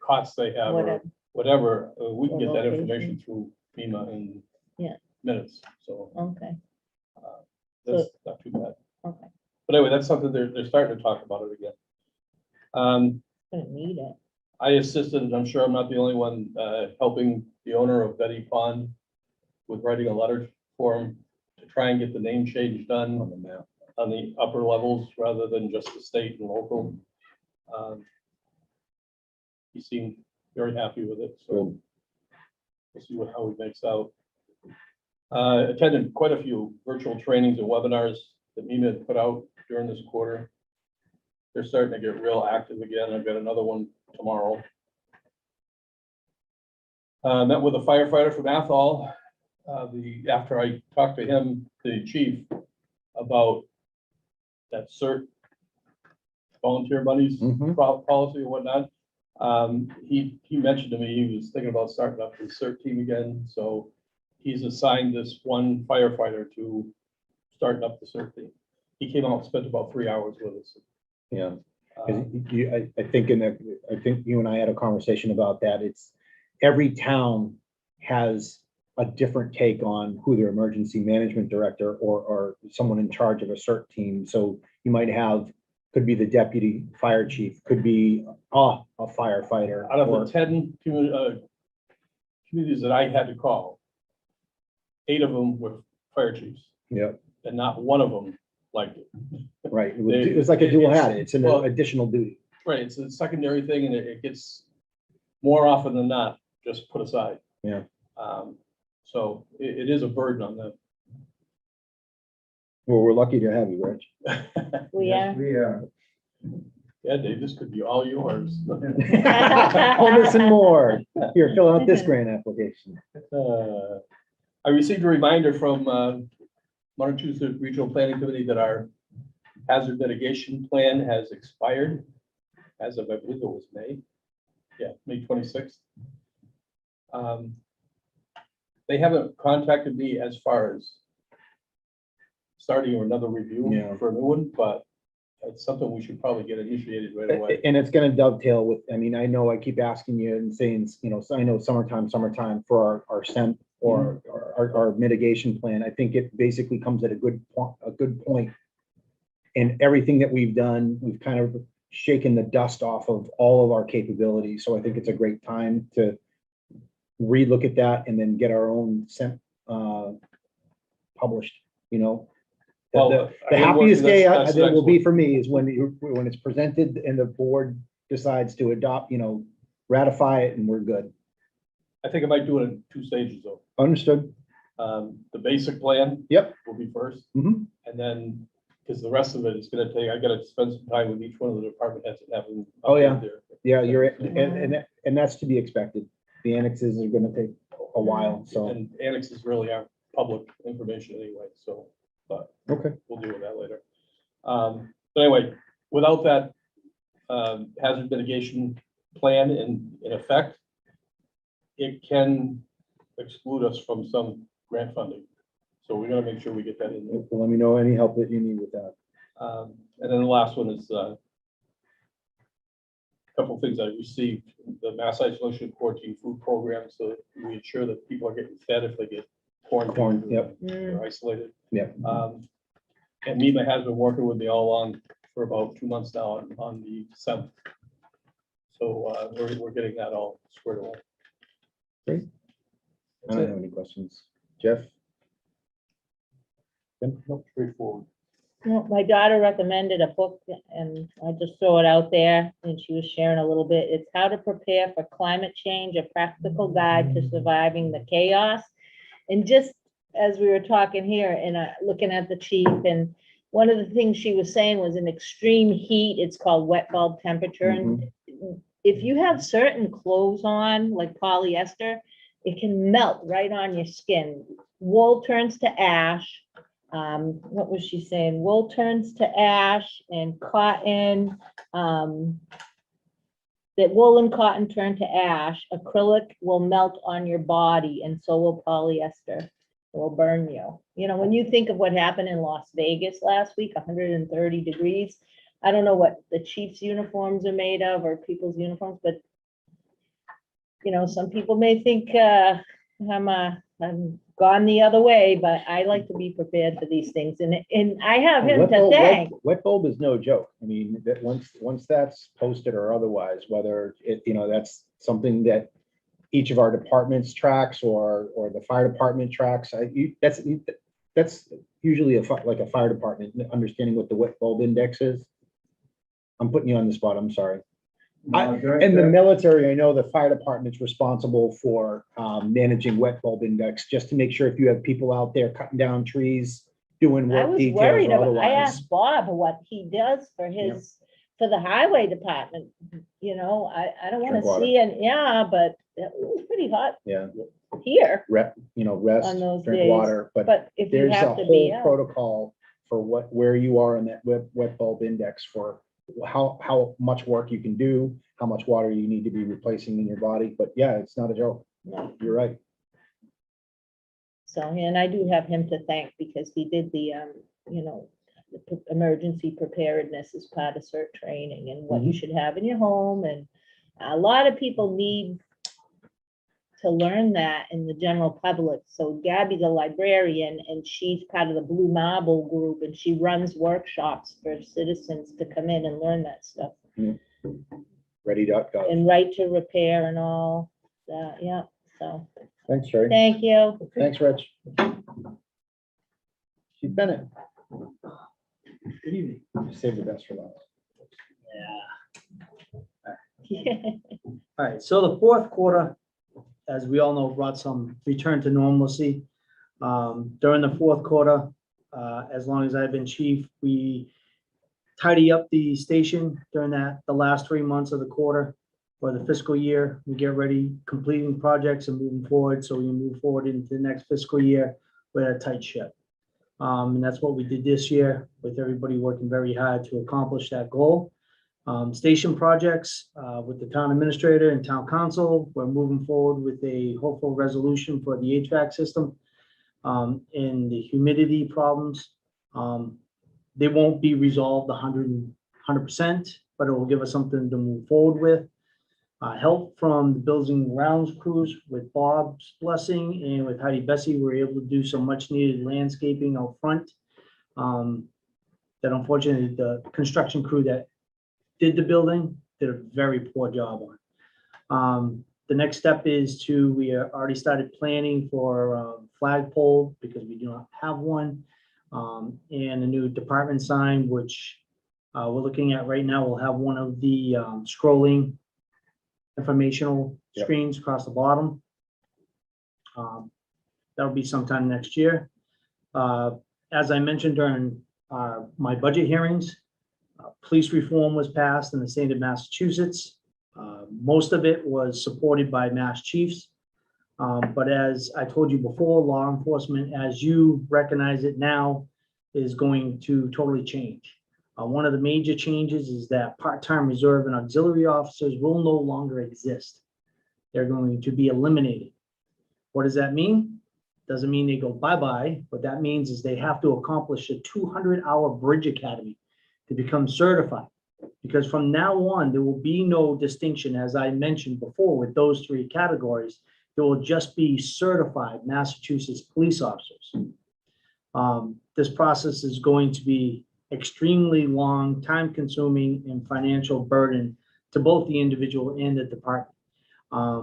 cots they have or whatever, whatever, we can Or get that location. information through FEMA in Yeah. minutes, so okay, that's not too bad. okay, But anyway, that's something they're starting to talk about it again. gonna need it. I assisted, and I'm sure I'm not the only one, helping the owner of Betty Pond with writing a letter for him to try and get the name change done On the map. on the upper levels rather than just the state and local. He seemed very happy with it, so Good. we'll see how he makes out. Attended quite a few virtual trainings and webinars that MEMA had put out during this quarter. They're starting to get real active again. I've got another one tomorrow. Met with a firefighter from Athol. After I talked to him, the chief, about that CERT volunteer buddies Mhm. policy and whatnot. He mentioned to me, he was thinking about starting up his CERT team again, so he's assigned this one firefighter to starting up the CERT team. He came out and spent about 3 hours with us. Yeah. 'Cause Um, I think I think you and I had a conversation about that. It's every town has a different take on who their emergency management director or someone in charge of a CERT team. So you might have, could be the deputy fire chief, could be a firefighter. Out of or- the 10 communities that I had to call, 8 of them were fire chiefs, Yeah, and not one of them liked it. right. It's like a dual hat. It's an Well- additional duty. Right, it's a secondary thing, and it gets more often than not just put aside. Yeah. So it is a burden on them. Well, we're lucky to have you, Rich. We are. We are. Yeah, Dave, this could be all yours. All this and more. Here, fill out this grant application. I received a reminder from Montezuma Regional Planning Committee that our hazard mitigation plan has expired as of, I believe it was May. Yeah, May 26th. They haven't contacted me as far as starting another review Yeah. for a new one, but it's something we should probably get initiated right away. And it's gonna dovetail with, I mean, I know I keep asking you and saying, so I know summertime for our SEMP or our mitigation plan. I think it basically comes at a good point. And everything that we've done, we've kind of shaken the dust off of all of our capabilities. So I think it's a great time to relook at that and then get our own SEMP published, you know? Well, The I am happiest working- day that's that will be next for me is when it's presented and the board decides to adopt, ratify it and we're good. I think I might do it in 2 stages though. Understood? The basic plan. Yep. Will be first. Mhm. And then, because the rest of it is gonna take, I gotta spend some time with each one of the department heads and have them. Oh, yeah. update their- Yeah, and that's to be expected. The annexes are gonna take a while, so, And annexes really aren't public information anyway, so, but okay. we'll deal with that later. But anyway, without that hazard mitigation plan in effect, it can exclude us from some grant funding. So we gotta make sure we get that in there. Let me know any help that you need with that. And then the last one is a couple of things I received, the Mass Isolation Quarantine Food Program, so we ensure that people are getting fed if they get quarantined. Yep. They're isolated. Yeah. And MEMA has been working with me all along for about 2 months now on the 7th. So we're getting that all squared away. Great. I That's don't it. have any questions. Jeff? Nope, straightforward. Well, my daughter recommended a book and I just throw it out there and she was sharing a little bit. It's How to Prepare for Climate Change, a practical guide to surviving the chaos. And just as we were talking here and looking at the chief, and one of the things she was saying was in extreme heat, it's called wet bulb temperature. And if you have certain clothes on, like polyester, it can melt right on your skin. Wool turns to ash. What was she saying? Wool turns to ash and cotton, that wool and cotton turn to ash. Acrylic will melt on your body and so will polyester. It will burn you. You know, when you think of what happened in Las Vegas last week, 130 degrees. I don't know what the chief's uniforms are made of or people's uniforms, but you know, some people may think I'm gone the other way, but I like to be prepared for these things. And I have him to thank. Wet bulb is no joke. I mean, that once that's posted or otherwise, whether it, you know, that's something that each of our departments tracks or the fire department tracks. That's usually like a fire department understanding what the wet bulb index is. I'm putting you on the spot. I'm sorry. In the military, I know the fire department's responsible for managing wet bulb index, just to make sure if you have people out there cutting down trees, doing I work was details worried or about, I otherwise. asked Bob what he does for his, for the highway department. You know, I don't want Drink to water. see it, yeah, but it was pretty hot Yeah, here rest, on those drink days. water, but But if you there's a have to be whole out, protocol for where you are in that wet bulb index for how much work you can do, how much water you need to be replacing in your body. But yeah, it's not a joke. no. You're right. So, and I do have him to thank because he did the, you know, the emergency preparedness as part of CERT training and what you should have in your home. And a lot of people need to learn that in the general public. So Gabby's a librarian and she's part of the Blue Marble group and she runs workshops for citizens to come in and learn that stuff. Ready.gov. And right to repair and all that, yeah, so, Thanks, Sherry. thank you. Thanks, Rich. Chief Bennett. Good evening. Save the best for last. All right, so the fourth quarter, as we all know, brought some return to normalcy. During the fourth quarter, as long as I've been chief, we tidy up the station during the last 3 months of the quarter or the fiscal year. We get ready, completing projects and moving forward. So we move forward into the next fiscal year with a tight ship. And that's what we did this year with everybody working very hard to accomplish that goal. Station projects with the town administrator and town council, we're moving forward with a hopeful resolution for the HVAC system. And the humidity problems, they won't be resolved 100%, but it will give us something to move forward with. Help from the buildings and grounds crews with Bob's blessing and with Heidi Bessie, we were able to do some much needed landscaping out front. That unfortunately the construction crew that did the building did a very poor job on. The next step is we already started planning for flagpole because we do not have one. And a new department sign, which we're looking at right now. We'll have one of the scrolling informational screens across the bottom. That'll be sometime next year. As I mentioned during my budget hearings, police reform was passed in the state of Massachusetts. Most of it was supported by Mass Chiefs. But as I told you before, law enforcement, as you recognize it now, is going to totally change. One of the major changes is that part-time reserve and auxiliary officers will no longer exist. They're going to be eliminated. What does that mean? Doesn't mean they go bye-bye. What that means is they have to accomplish a 200-hour bridge academy to become certified. Because from now on, there will be no distinction, as I mentioned before, with those three categories. There will just be certified Massachusetts police officers. This process is going to be extremely long, time-consuming, and financial burden to both the individual and the department.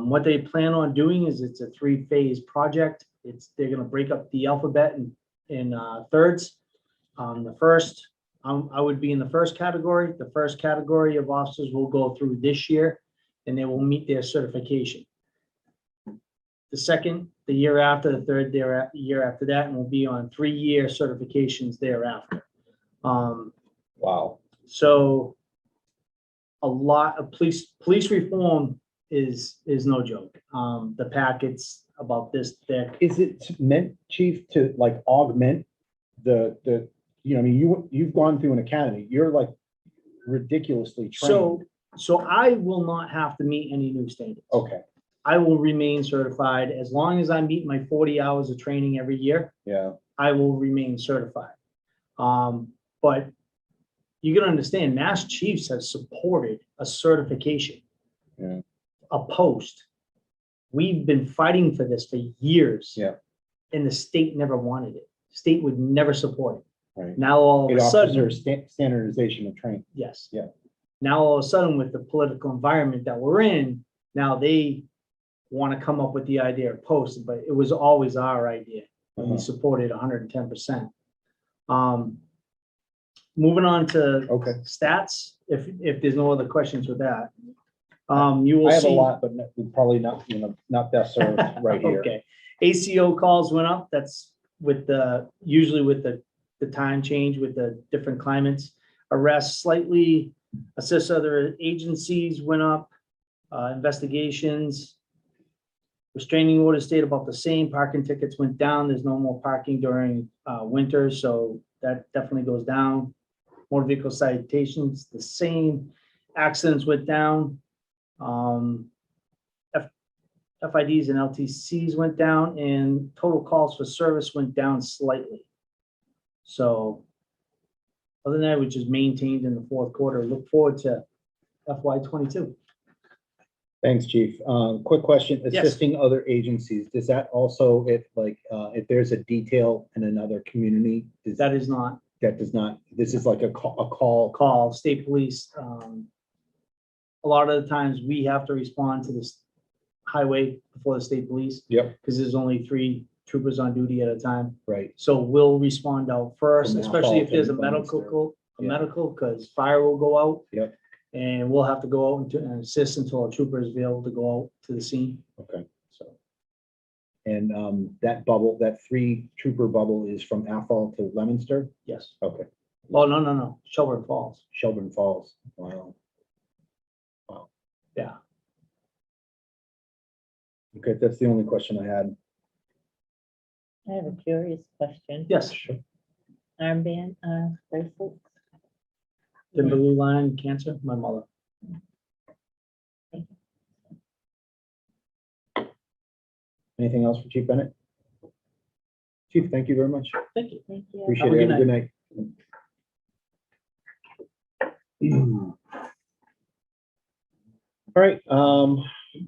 What they plan on doing is it's a 3-phase project. They're going to break up the alphabet in thirds. The first, I would be in the first category. The first category of officers will go through this year and they will meet their certification. The second, the year after, the third year after that, and we'll be on 3-year certifications thereafter. Wow. So a lot of police reform is no joke. The packets about this thick. Is it meant, chief, to like augment the, I mean, you've gone through an academy, you're like ridiculously trained. So I will not have to meet any new standards. Okay, I will remain certified as long as I meet my 40 hours of training every year. yeah, I will remain certified. But you gotta understand, Mass Chiefs have supported a certification. Yeah. A post. We've been fighting for this for years. Yeah. And the state never wanted it. State would never support it. right. Now all It of a offers sudden, standardization of training. yes. Yeah. Now all of a sudden with the political environment that we're in, now they want to come up with the idea of post, but it was always our idea. And we supported 110%. Moving on to Okay. stats, if there's no other questions with that. You will I have a see. lot, but probably not, not best served right here. Okay, ACO calls went up. That's with usually with the time change with the different climates. Arrests slightly, assist other agencies went up. Investigations. Restraining orders stayed about the same. Parking tickets went down. There's no more parking during winter, so that definitely goes down. Motor vehicle citations, the same. Accidents went down. FIDs and LTCs went down, and total calls for service went down slightly. So other than that, which is maintained in the fourth quarter. Look forward to FY22. Thanks, chief. Quick question, Yes. assisting other agencies, does that also, if there's a detail in another community, That is not that does not, this is like a call. state police. A lot of the times we have to respond to this highway before the state police. Yep. Because there's only 3 troopers on duty at a time. Right, So we'll respond out first, From especially if Athol there's a to medical, Yeah. because fire will go out. Yep. And we'll have to go out and assist until our troopers be able to go out to the scene. okay. So, And that bubble, that 3 trooper bubble is from Athol to Leominster? yes. Okay, Well, no, Shelburne Falls. Shelburne Falls, wow. Yeah. Okay, that's the only question I had. I have a curious question. Yes. Armband, bracelets. Timberloo line cancer, my mother. Anything else for Chief Bennett? Chief, thank you very much. Thank you. Thank you. Appreciate Have a it. good Have a good night. All right,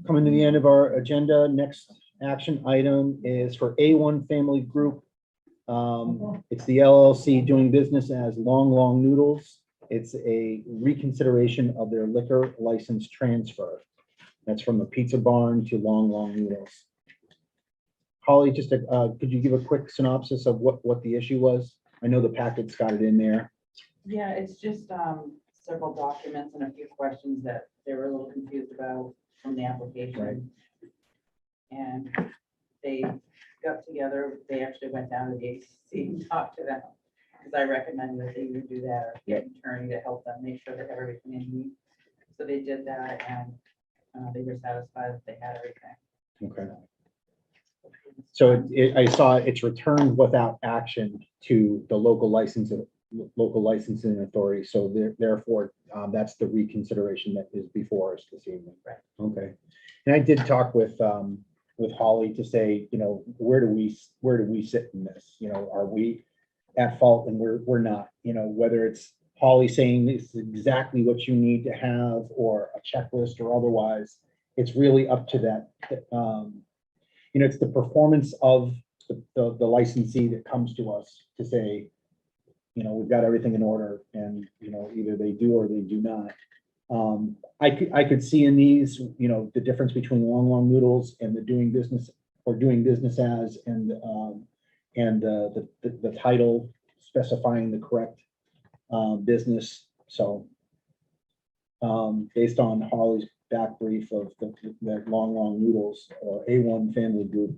coming to the end of our agenda, next action item is for A1 Family Group. It's the LLC doing business as Long Noodles. It's a reconsideration of their liquor license transfer. That's from the Pizza Barn to Long Noodles. Holly, just could you give a quick synopsis of what the issue was? I know the packet's got it in there. Yeah, it's just several documents and a few questions that they were a little confused about from the application. And they got together, they actually went down to the ACC and talked to them, because I recommended that they would do that, or get an attorney to help them make sure they have everything they need. So they did that, and they were satisfied that they had everything. Okay. So I saw it's returned without action to the local licensing authority. So therefore, that's the reconsideration that is before us this evening. Right. Okay. And I did talk with Holly to say, where do we sit in this? Are we at fault? And we're not. Whether it's Holly saying this is exactly what you need to have, or a checklist, or otherwise, it's really up to that. It's the performance of the licensee that comes to us to say, we've got everything in order, and either they do or they do not. I could see in these, the difference between Long Noodles and the doing business as, and the title specifying the correct business. So based on Holly's back brief of the long noodles, A1 Family Group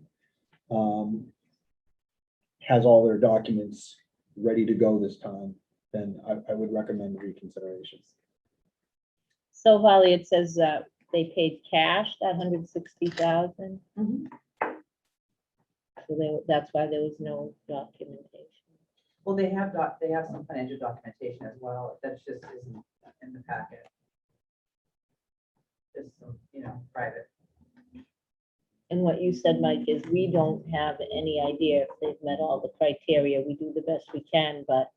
has all their documents ready to go this time, then I would recommend reconsideration. So Holly, it says that they paid cash, that 160,000. Mhm. So that's why there was no documentation. Well, they have some financial documentation as well, that just isn't in the packet. Just some, private. And what you said, Mike, is we don't have any idea if they've met all the criteria. We do the best we can, but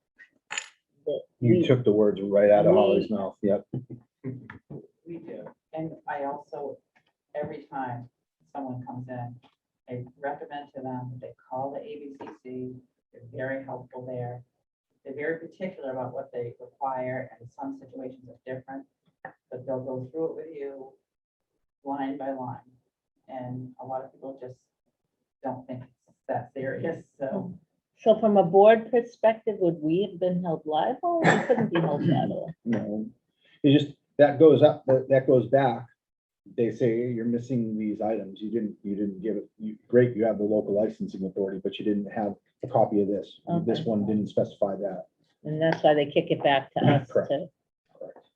You took the words right out of Holly's mouth. Yep. We do, and I also, every time someone comes in, I recommend to them that they call the ABCC. They're very helpful there. They're very particular about what they require, and some situations are different, but they'll go through it with you line by line. And a lot of people just don't think it's that serious, so. So from a board perspective, would we have been held liable? We couldn't be held liable. No, it just, that goes up, that goes back. They say you're missing these items. You didn't give it, great, you have the local licensing authority, but you didn't have a copy of this. This Okay. one didn't specify that. And that's why they kick it back to us Correct. to. Correct.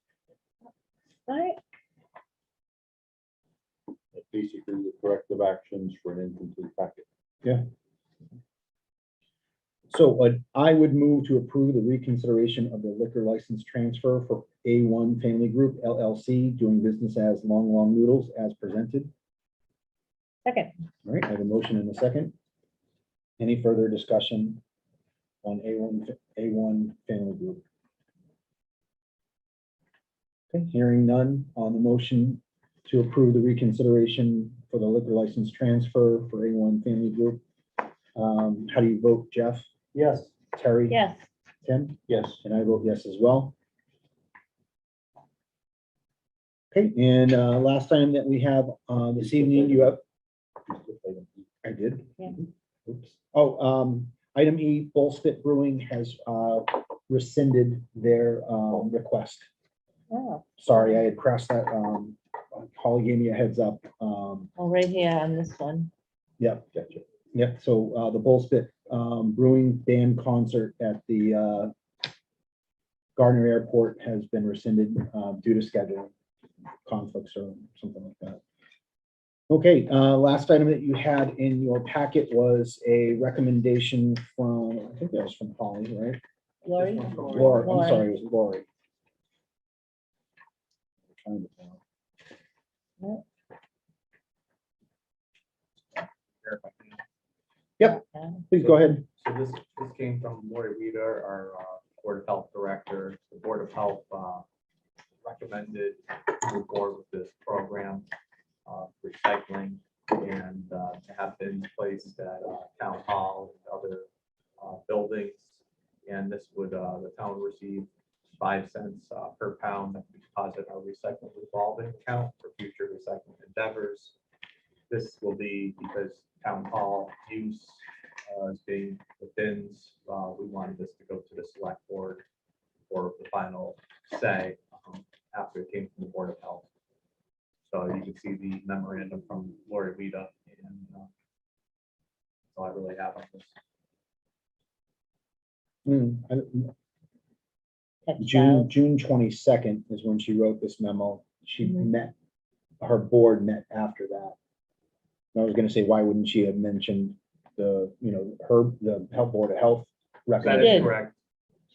Right, Basically, the corrective actions for an incomplete packet. So I would move to approve the reconsideration of the liquor license transfer for A1 Family Group LLC, doing business as Long Noodles as presented. second. All right, I have a motion and a second. Any further discussion on A1 Family Group? Okay, hearing none on the motion to approve the reconsideration for the liquor license transfer for A1 Family Group. How do you vote, Jeff? Yes. Terry? Yes, Tim? Yes. And I vote yes as well. Okay, and last time that we have this evening, you have, I did. Yeah. Oops. Oh, item E, Bullspit Brewing has rescinded their request. oh, Sorry, I had pressed that. Holly gave me a heads up. right here on this one. Yep, gotcha. Yep, so the Bullspit Brewing Band concert at the Gardner Airport has been rescinded due to scheduling conflicts or something like that. Okay, last item that you had in your packet was a recommendation from, I think that was from Holly, right? Lori? Laura, I'm Lori. sorry, it was Lori. Find it now. Yep, Yeah. please go ahead. So this came from Lori Weeder, our Board of Health Director. The Board of Health recommended to move forward with this program, recycling, and to have been placed at Town Hall and other buildings. And this would, the town would receive 5 cents per pound that we deposit our recycling revolving account for future recycling endeavors. This will be because Town Hall use is being the bins. We wanted this to go to the select board for the final say after it came from the Board of Health. So you can see the memorandum from Lori Wida, and that's all I really have on this. Textile. June 22nd is when she wrote this memo. She Mhm. met, her board met after that. And I was gonna say, why wouldn't she have mentioned the, the Health Board of Health That recommendation? is correct.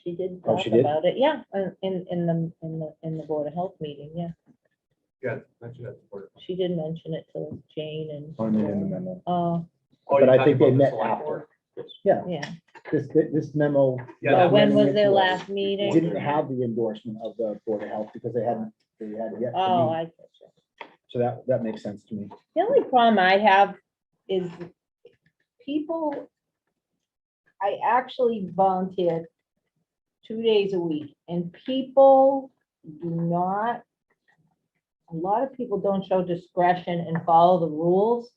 She did Oh, talk she did? about it, yeah, in the Board of Health meeting, yeah. Yeah, mentioned at the Board of Health. She did mention it to Jane and. I'm in the memo. Oh, Oh, But you're I talking think they about the met select after. board? Yeah, yeah. this memo. Yeah, So that when was recommending their it to us last meeting? Didn't have the endorsement of the Board of Health because they hadn't yet. to Oh, meet. I get you. So that makes sense to me. The only problem I have is people, I actually volunteered 2 days a week, and people do not, a lot of people don't show discretion and follow the rules,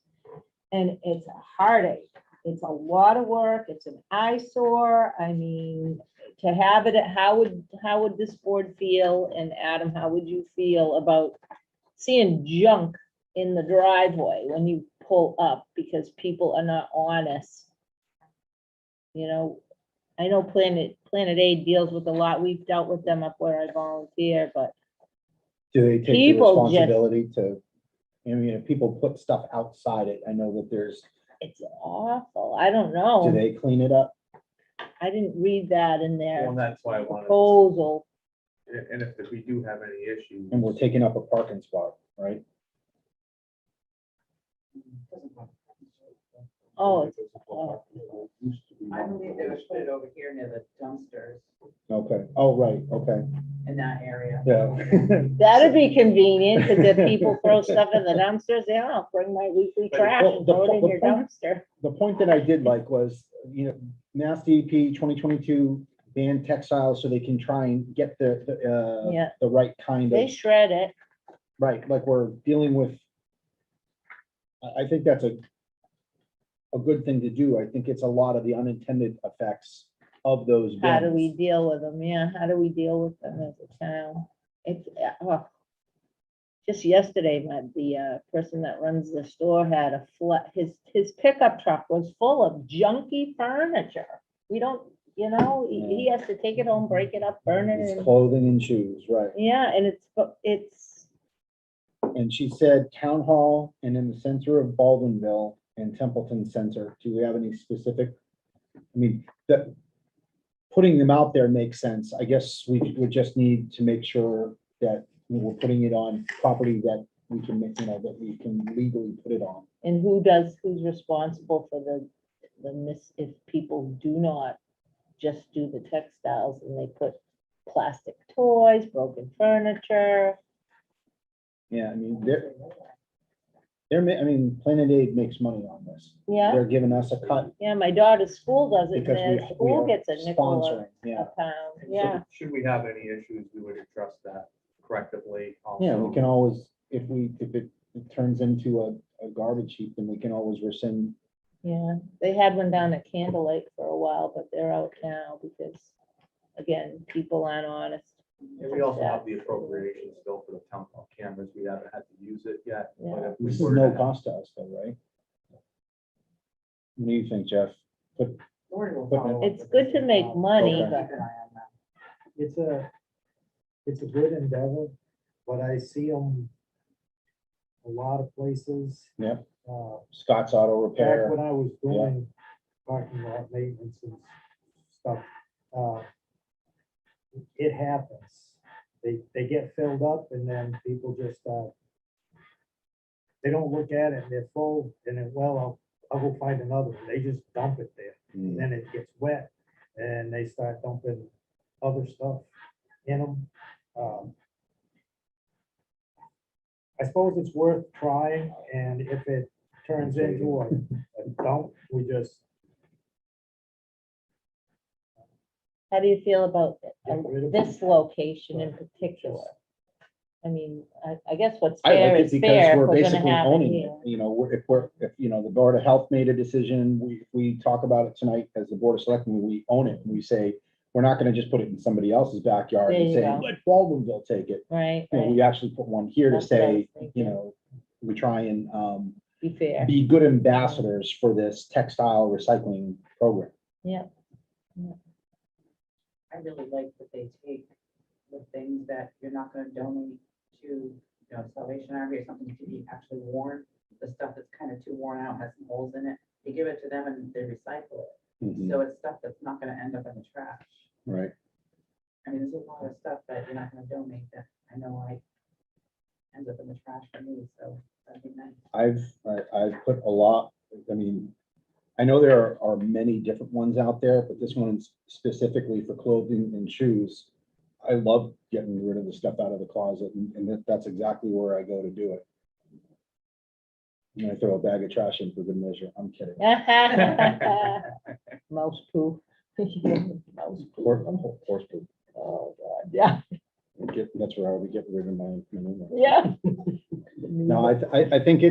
and it's a heartache It's a lot of work. It's an eyesore. I mean, to have it, how would this board feel? And Adam, how would you feel about seeing junk in the driveway when you pull up because people are not honest? You know, I know Planet Aid deals with a lot. We've dealt with them up where I volunteer, but Do they take the People just- responsibility to, I mean, if people put stuff outside it, I know that there's, it's awful. I don't do know. they clean it up? I didn't read that in Well, their and that's why I wanted, proposal. and if we do have any issues. And we're taking up a parking spot, right? Oh, I believe they would put it over here near the dumpsters Okay, oh, right, okay, in that area. yeah. that'd be convenient, because if people throw stuff in the dumpsters, they don't bring my weekly But- trash Well, and the throw it in po- your the point- dumpster. The point that I did like was, you know, Mass DEP 2022 ban textiles so they can try and get Yeah. the right kind They of, shred it. right, like we're dealing with. I think that's a good thing to do. I think it's a lot of the unintended effects of those How do we bins. deal with them? Yeah, how do we deal with them as a town? It's, just yesterday, the person that runs the store had a his pickup truck was full of junky furniture. We don't, you know, he has to take it home, break it up, burn it, It's and, clothing and shoes, right? yeah, and it's, And she said town hall and in the center of Baldwinville and Templeton Center. Do we have any specific? I mean, putting them out there makes sense. I guess we would just need to make sure that we're putting it on property that we can, that we can legally put it on. and who's responsible for if people do not just do the textiles and they put plastic toys, broken furniture. Yeah, I mean, I mean, Planet Aid makes money on this. Yeah, They're giving us a cut yeah, my daughter's school does it, because and we their are school gets a nickel sponsoring, yeah. a pound, So yeah. Should we have any issues, we would address that correctively. Yeah, we also. can always, if it turns into a garbage heap, then we can always rescind. Yeah, they had one down at Candle Lake for a while, but they're out now because, again, people aren't honest. And we also have the appropriation still for the town hall cameras. We haven't had to use it yet. But Yeah. if we This is were no to- cost to us though, right? What do you think, Jeff? Lori will But- follow up It's with good us to as make well. money, Okay. but Keep an eye on that. It's a good endeavor, but I see them a lot of places. Yep. Uh, Scott's Auto Back Repair. when I was doing parking lot maintenance and stuff, it happens. They get filled up and then people just, they don't look at it and they're full and then, well, I'll go find another one. They just dump it there. Mm. Then it gets wet and they start dumping other stuff in them. I suppose it's worth trying, and if it turns into a dump, we just how do you feel about get rid of this it. location in particular? I mean, I guess what's I fair like it is because fair. if we're gonna basically have it owning here. it. You know, if, the Board of Health made a decision, we talk about it tonight as the Board of Selectmen, we own it. We say, we're not gonna just put it in somebody else's backyard There and you say, go. let Baldwinville take it. Right, You know, right, we actually put one here to That's what I was say, thinking. we try and, be fair, be good ambassadors for this textile recycling program. yeah. I really like that they take the things that you're not gonna donate to, Salvation Army or something to be actually worn. The stuff that's kind of too worn out, has some holes in it, they give it to them and they recycle it. Mhm, So it's stuff that's not gonna end up in the trash. Right. I mean, there's a lot of stuff that you're not gonna donate that I know ends up in the trash for me, so that'd be nice. I've put a lot, I mean, I know there are many different ones out there, but this one's specifically for clothing and shoes. I love getting rid of the stuff out of the closet, and that's exactly where I go to do it. And I throw a bag of trash in for good measure. I'm kidding. Mouse poo. Mouse poo. Horse poop. Oh, God, yeah, That's where I would get rid of my manure. yeah. No, I think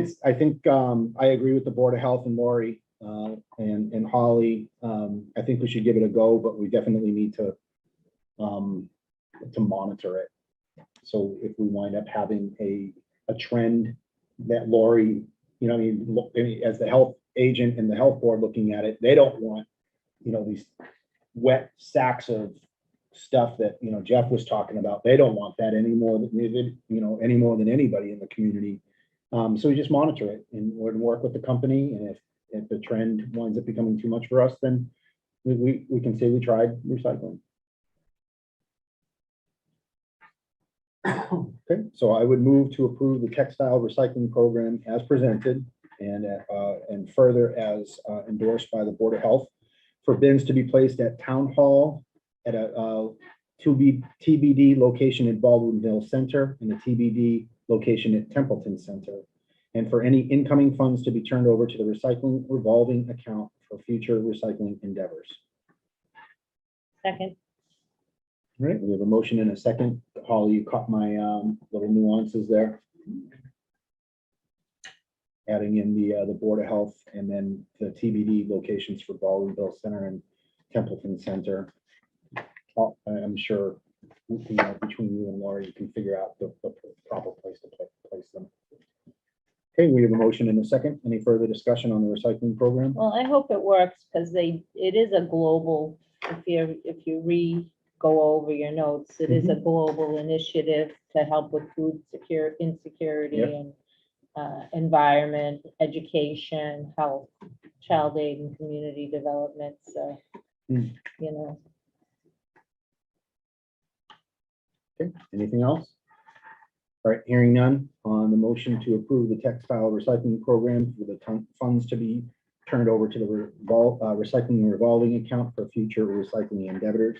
I agree with the Board of Health and Lori. and Holly, I think we should give it a go, but we definitely need to monitor it. So if we wind up having a trend that Lori, you know, I mean, look, as the health agent and the health board looking at it, they don't want, you know, these wet sacks of stuff that, you know, Jeff was talking about. They don't want that anymore than, you know, any more than anybody in the community. So we just monitor it and we're gonna work with the company. And if the trend winds up becoming too much for us, then we can say we tried recycling. Okay, so I would move to approve the textile recycling program as presented and further as endorsed by the Board of Health for bins to be placed at Town Hall at a TBD location at Baldwinville Center and a TBD location at Templeton Center. And for any incoming funds to be turned over to the recycling revolving account for future recycling endeavors. Second, All right, we have a motion and a second. Holly, you caught my little nuances there. Adding in the Board of Health and then the TBD locations for Baldwinville Center and Templeton Center. I'm sure between you and Laura, you can figure out the proper place to place them. Okay, we have a motion and a second. Any further discussion on the recycling program? well, I hope it works because it is a global, if you go over your notes, it is a global initiative to help with food insecurity Yep. and environment, education, health, child aid and community development. So, Mm. you know, Okay, anything else? All right, hearing none on the motion to approve the textile recycling program for the funds to be turned over to the recycling revolving account for future recycling endeavors.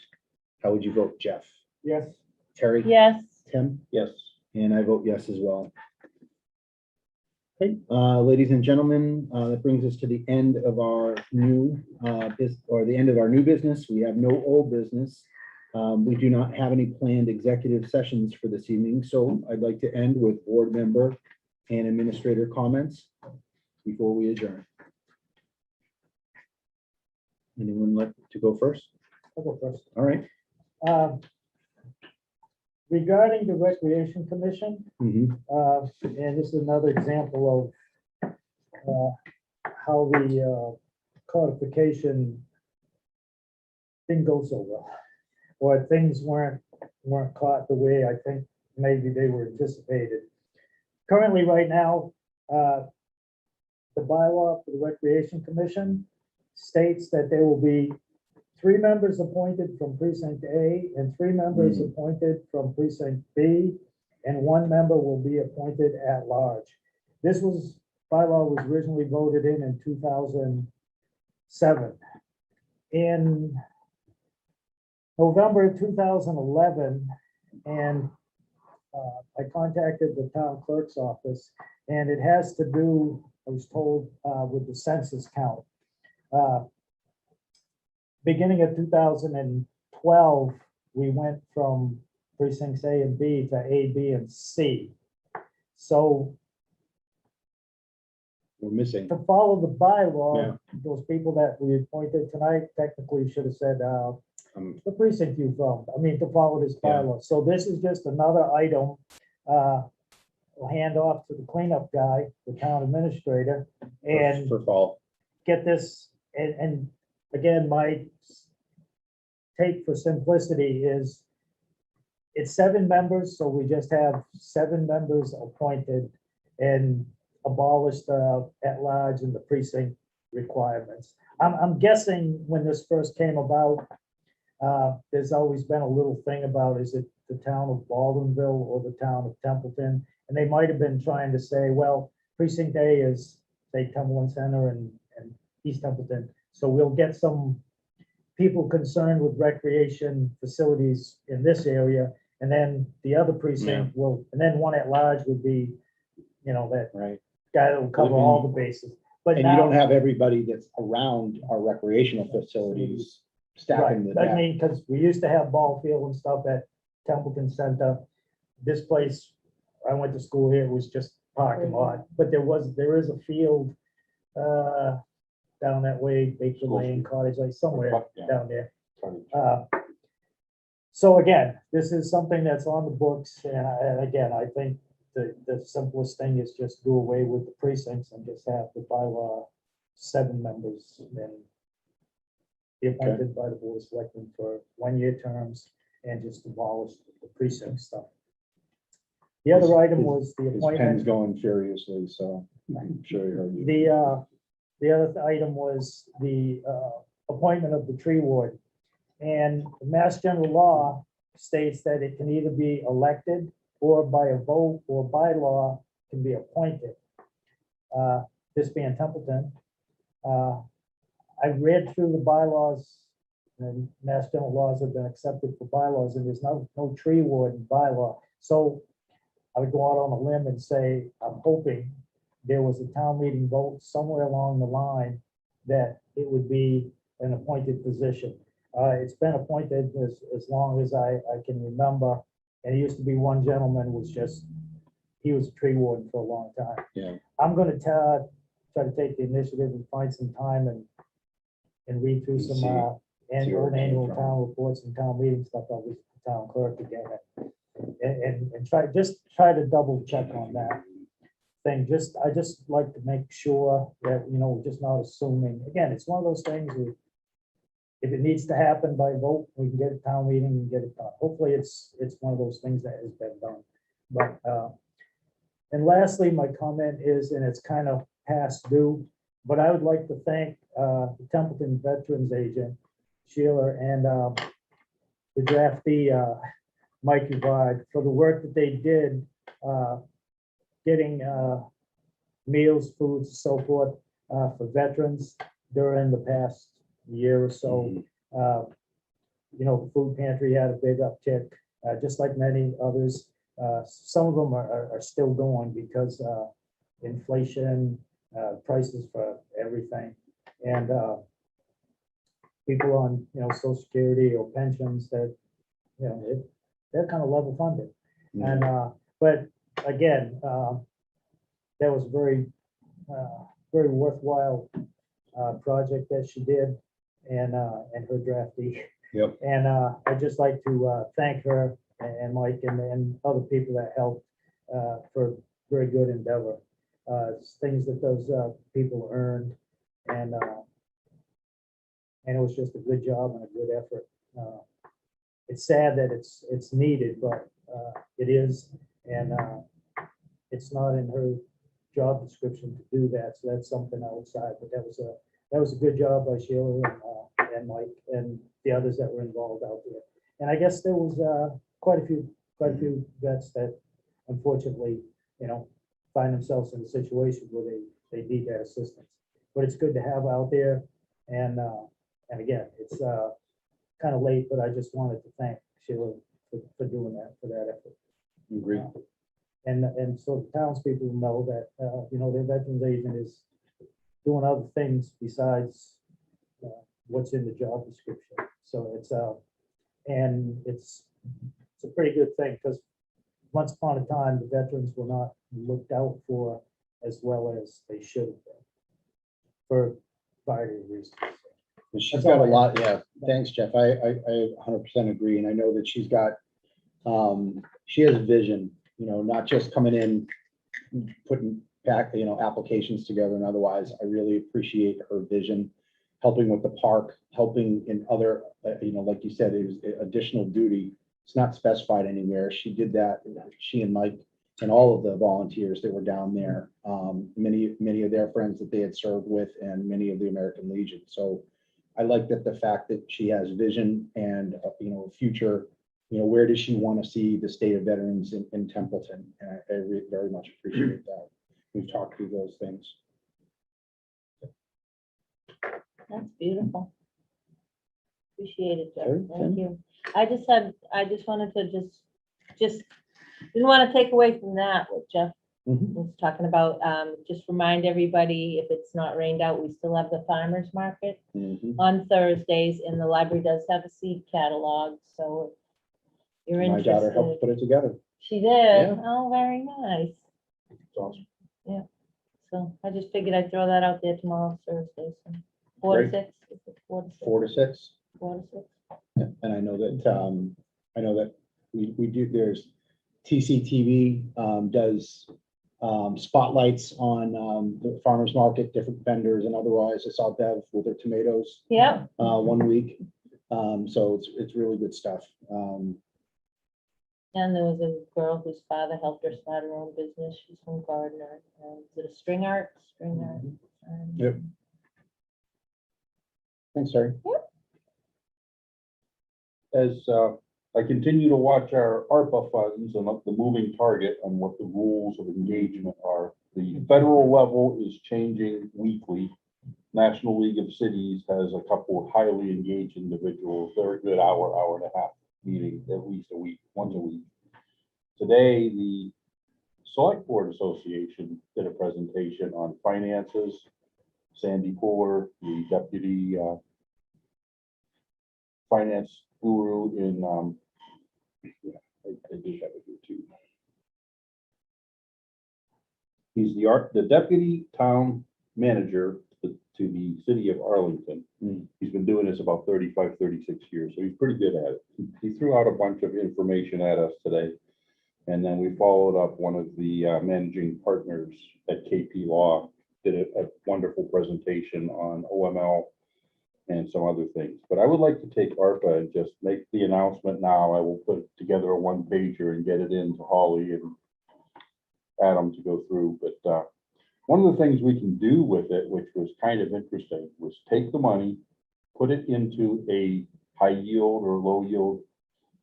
How would you vote, Jeff? Yes. Terry? yes, Tim? Yes. And I vote yes as well. Okay, ladies and gentlemen, that brings us to the end of our new the end of our new business. We have no old business. We do not have any planned executive sessions for this evening, so I'd like to end with board member and administrator comments before we adjourn. Anyone like to go first? I'll go first. All right. Regarding the Recreation Commission, Mhm. and this is another example of how the codification didn't go so well, or things weren't caught the way I think maybe they were anticipated. Currently, right now, the bylaw for the Recreation Commission states that there will be 3 members appointed from precinct A and 3 members appointed from precinct B, and 1 member will be appointed at large. This bylaw was originally voted in 2007. In November 2011, and I contacted the town clerk's office, and it has to do, I was told, with the census count. Beginning of 2012, we went from precincts A and B to A, B, and C. So We're missing. to follow the bylaw, those people that we appointed tonight technically should have said, the precinct you from, to follow this bylaw. So this is just another item. We'll hand off to the cleanup guy, the town administrator, and For fall. get this, and again, my take for simplicity is it's 7 members, so we just have 7 members appointed and abolish the at-large and the precinct requirements. I'm guessing when this first came about, there's always been a little thing about, is it the town of Baldwinville or the town of Templeton? And they might have been trying to say, well, precinct A is, say, Templeton Center and East Templeton. So we'll get some people concerned with recreation facilities in this area, and then the other precinct will, and then 1 at large would be, that Right. guy that will cover all the bases. But And you don't now, have everybody that's around our recreational facilities stacking the right, deck. because we used to have ball field and stuff at Templeton Center. This place, I went to school here, it was just parking lot, but there is a field, down that way, Baker Lane, Cottage Lane, somewhere Yeah. down there. Frontage. So again, this is something that's on the books, and again, I think the simplest thing is just do away with the precincts and just have the bylaw 7 members and be appointed by the board of selectmen for 1-year terms and just abolish the precinct stuff. The other item was the His pen's appointment. going furiously, so I'm sure you heard me. The other item was the appointment of the tree ward. And the Mass General Law states that it can either be elected or by a vote or by law can be appointed. This being Templeton. I read through the bylaws, and Mass General laws have been accepted for bylaws, and there's no tree warden bylaw. So I would go out on a limb and say, I'm hoping there was a town meeting vote somewhere along the line that it would be an appointed position. It's been appointed as long as I can remember, and it used to be one gentleman he was a tree warden for a long time. Yeah. I'm gonna try to take the initiative and find some time and read through some where it came annual from. town reports and town meeting stuff. I'll visit the town clerk again and try to double check on that thing. I just like to make sure that, we're just not assuming, again, it's one of those things where if it needs to happen by vote, we can get a town meeting and get it done. Hopefully it's one of those things that has been done. But, and lastly, my comment is, and it's kind of past due, but I would like to thank the Templeton Veterans Agent, Sheila, and the draftee, Mike Uvard, for the work that they did, getting meals, foods, and so forth, for veterans during the past year or so. The food pantry had a big uptick, just like many others. Some of them are still going because inflation, prices for everything, and people on Social Security or pensions that they're kind of level funded. And but again, that was very worthwhile project that she did, and her draftee. Yep. And I'd just like to thank her and Mike and other people that helped for very good endeavor. It's things that those people earned, and it was just a good job and a good effort. It's sad that it's needed, but it is, and it's not in her job description to do that, so that's something outside. But that was a good job by Sheila and Mike and the others that were involved out there. And I guess there was quite a few vets that unfortunately, find themselves in a situation where they need that assistance. But it's good to have out there, and again, it's kind of late, but I just wanted to thank Sheila for doing that, for that effort. Agree. And so the townspeople know that, their veterans agent is doing other things besides what's in the job description. So it's a pretty good thing, because once upon a time, the veterans were not looked out for as well as they should have been for a variety of reasons. And she's That's got a all I lot, yeah, thanks, Jeff. I 100% agree, and I know that she's got, she has a vision, not just coming in, putting back, applications together and otherwise. I really appreciate her vision, helping with the park, helping in other, like you said, it was additional duty. It's not specified anywhere. She did that, she and Mike and all of the volunteers that were down there, many of their friends that they had served with, and many of the American Legion. So I like that the fact that she has vision and, future, where does she want to see the state of veterans in Templeton? And I very much appreciate that. We've talked through those things. That's beautiful. Appreciate it, Jeff. Sure, Thank you. I just wanted to just didn't want to take away from that, what Jeff was talking about. Just remind everybody, if it's not rained out, we still have the farmers market on Thursdays, and the library does have a seed catalog. So if you're My daughter helped interested. put it together. She did. Yeah. Oh, very nice. It's awesome. So So I just figured I'd throw that out there tomorrow, Thursday, so 4 to Great. 6. Is it 4 to 6? 4 to 6. 4 to 6. Yeah, and I know that we do, there's TCTV does spotlights on the farmer's market, different vendors and otherwise. I saw Bev with her tomatoes Yeah, 1 week. So it's really good stuff. and there was a girl whose father helped her start her own business. She's from Gardner. Is it a string art? Yep. Thanks, Terry. As I continue to watch our ARPA funds and the moving target on what the rules of engagement are, the federal level is changing weekly. National League of Cities has a couple of highly engaged individuals, very good hour and a half meeting at least a week, once a week. Today, the Select Board Association did a presentation on finances. Sandy Pooler, the deputy finance guru in, I did have it here too. He's the deputy town manager to the city of Arlington. He's been doing this about 35, 36 years, so he's pretty good at it. He threw out a bunch of information at us today. And then we followed up, one of the managing partners at KP Law did a wonderful presentation on OML and some other things. But I would like to take ARPA and just make the announcement now. I will put together a one-pager and get it in to Holly and Adam to go through. But one of the things we can do with it, which was kind of interesting, was take the money, put it into a high yield or low yield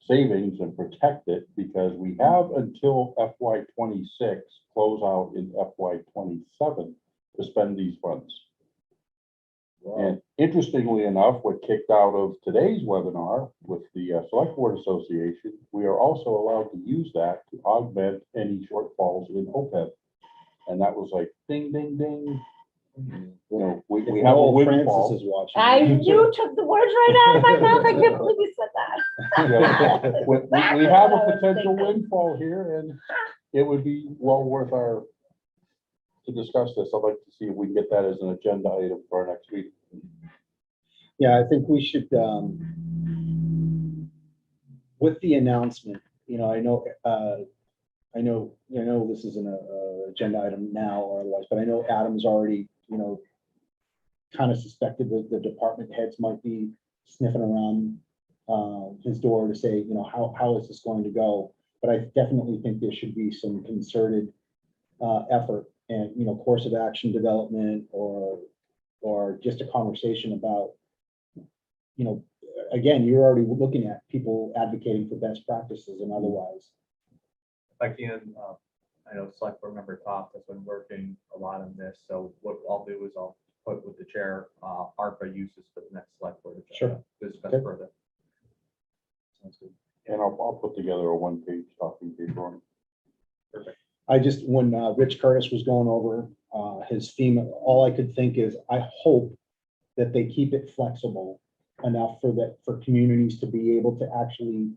savings and protect it, because we have until FY 26 close out in FY 27 to spend these funds. And interestingly enough, what kicked out of today's webinar with the Select Board Association, we are also allowed to use that to augment any shortfalls in OPEB. And that was like ding, ding, ding. You know, we have a Noel windfall. Francis is watching. you took the words right out of my mouth. I can't believe you said that. Yeah, we Exactly have what I a was potential thinking. windfall here, and it would be well worth our to discuss this. I'd like to see if we can get that as an agenda item for our next week. Yeah, I think we should, with the announcement, you know, I know this isn't a agenda item now or otherwise, but I know Adam's already, you know, kind of suspected that the department heads might be sniffing around his door to say, you know, how is this going to go? But I definitely think there should be some concerted effort and, you know, course of action development or just a conversation about, you know, again, you're already looking at people advocating for best practices and otherwise. If I can, I know Select Board Member Top has been working a lot on this, so what I'll do is I'll put with the chair, ARPA uses for the next Select Board agenda. Sure. Discuss Okay. further. Sounds good. And I'll put together a one-page talking paper on it. Perfect. I just, when Rich Curtis was going over his theme, all I could think is, I hope that they keep it flexible enough for communities to be able to actually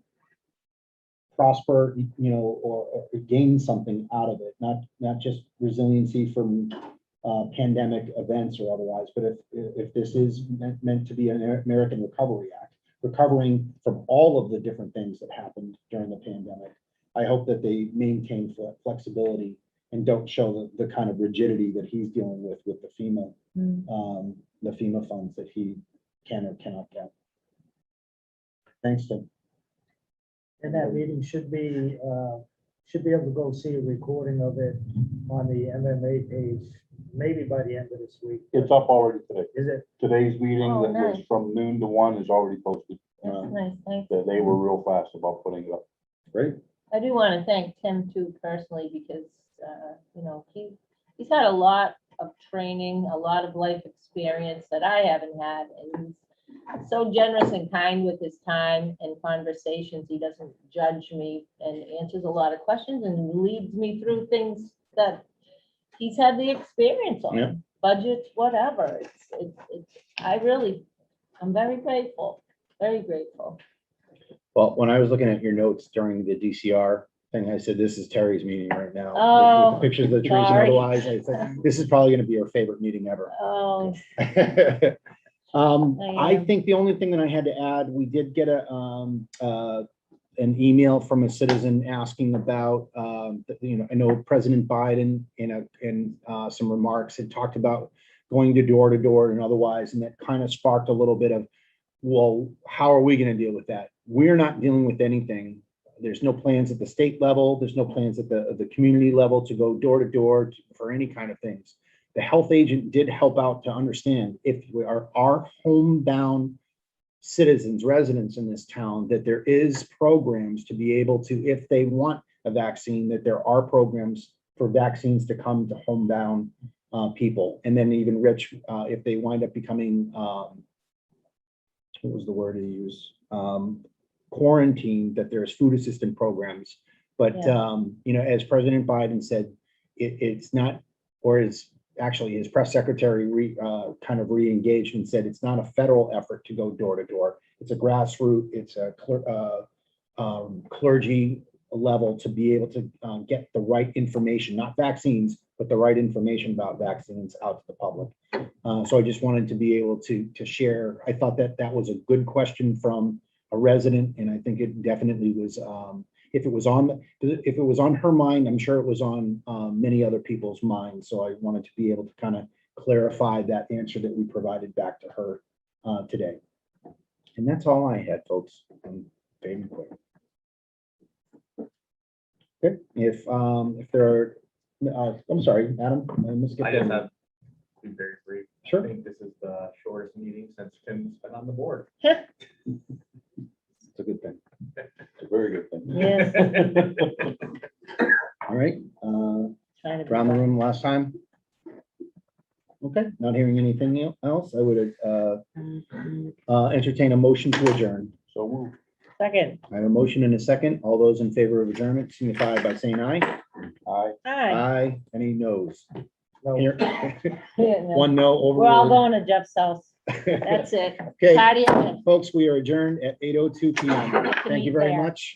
prosper, you know, or gain something out of it, not just resiliency from pandemic events or otherwise, but if this is meant to be an American Recovery Act, recovering from all of the different things that happened during the pandemic, I hope that they maintain flexibility and don't show the kind of rigidity that he's dealing with the FEMA funds that he can or cannot get. Thanks, Tim. And that meeting should be able to go see a recording of it on the MMA page, maybe by the end of this week. It's up already today. Is it? Today's meeting Oh, that was nice. from noon to 1 is already posted. That's nice, thanks. They were real fast about putting it up. Great. I do want to thank Tim too personally, because, you know, he's had a lot of training, a lot of life experience that I haven't had. And he's so generous and kind with his time and conversations. He doesn't judge me and answers a lot of questions and leads me through things that he's had the experience on. Yeah. Budgets, whatever. I'm very grateful, very grateful. Well, when I was looking at your notes during the DCR thing. I said, this is Terry's meeting right now. With Oh, the pictures of the trees and sorry. otherwise, I said, this is probably gonna be our favorite meeting ever. Oh, I think the only thing that I had to add, we did get an email from a citizen asking about, I know President Biden in some remarks had talked about going to door and otherwise, and that kind of sparked a little bit of, well, how are we going to deal with that? We're not dealing with anything. There's no plans at the state level. There's no plans at the community level to go door to door for any kind of things. The health agent did help out to understand if we are our homebound citizens, residents in this town, that there is programs to be able to, if they want a vaccine, that there are programs for vaccines to come to homebound people. And then even Rich, if they wind up becoming, what was the word he used? Quarantined, that there's food assistance programs. But, as President Biden said, it's not, or is actually his press secretary kind of re-engaged and said it's not a federal effort to go door to door. It's a grassroots, it's a clergy level to be able to get the right information, not vaccines, but the right information about vaccines out to the public. So I just wanted to be able to share. I thought that was a good question from a resident, and I think it definitely was. If it was on her mind, I'm sure it was on many other people's minds. So I wanted to be able to kind of clarify that answer that we provided back to her today. And that's all I had, folks. I'm very quick. Okay, if there are, I'm sorry, Adam. I just have to be very brief. Sure. I think this is the shortest meeting since Tim's been on the board. It's a good thing. It's a very good thing. yes. All right, Trying to be around the fun. room last time. Okay, not hearing anything else, I would entertain a motion to adjourn. So move. Second, I have a motion and a second. All those in favor of adjournment signify by saying aye. Aye. hi. Aye. Any noes? No. Here. Yeah, no. One no over. We're all going to Jeff's house. That's it. Okay, Party. folks, we are adjourned at 8:02 p.m. Thank you very there. much.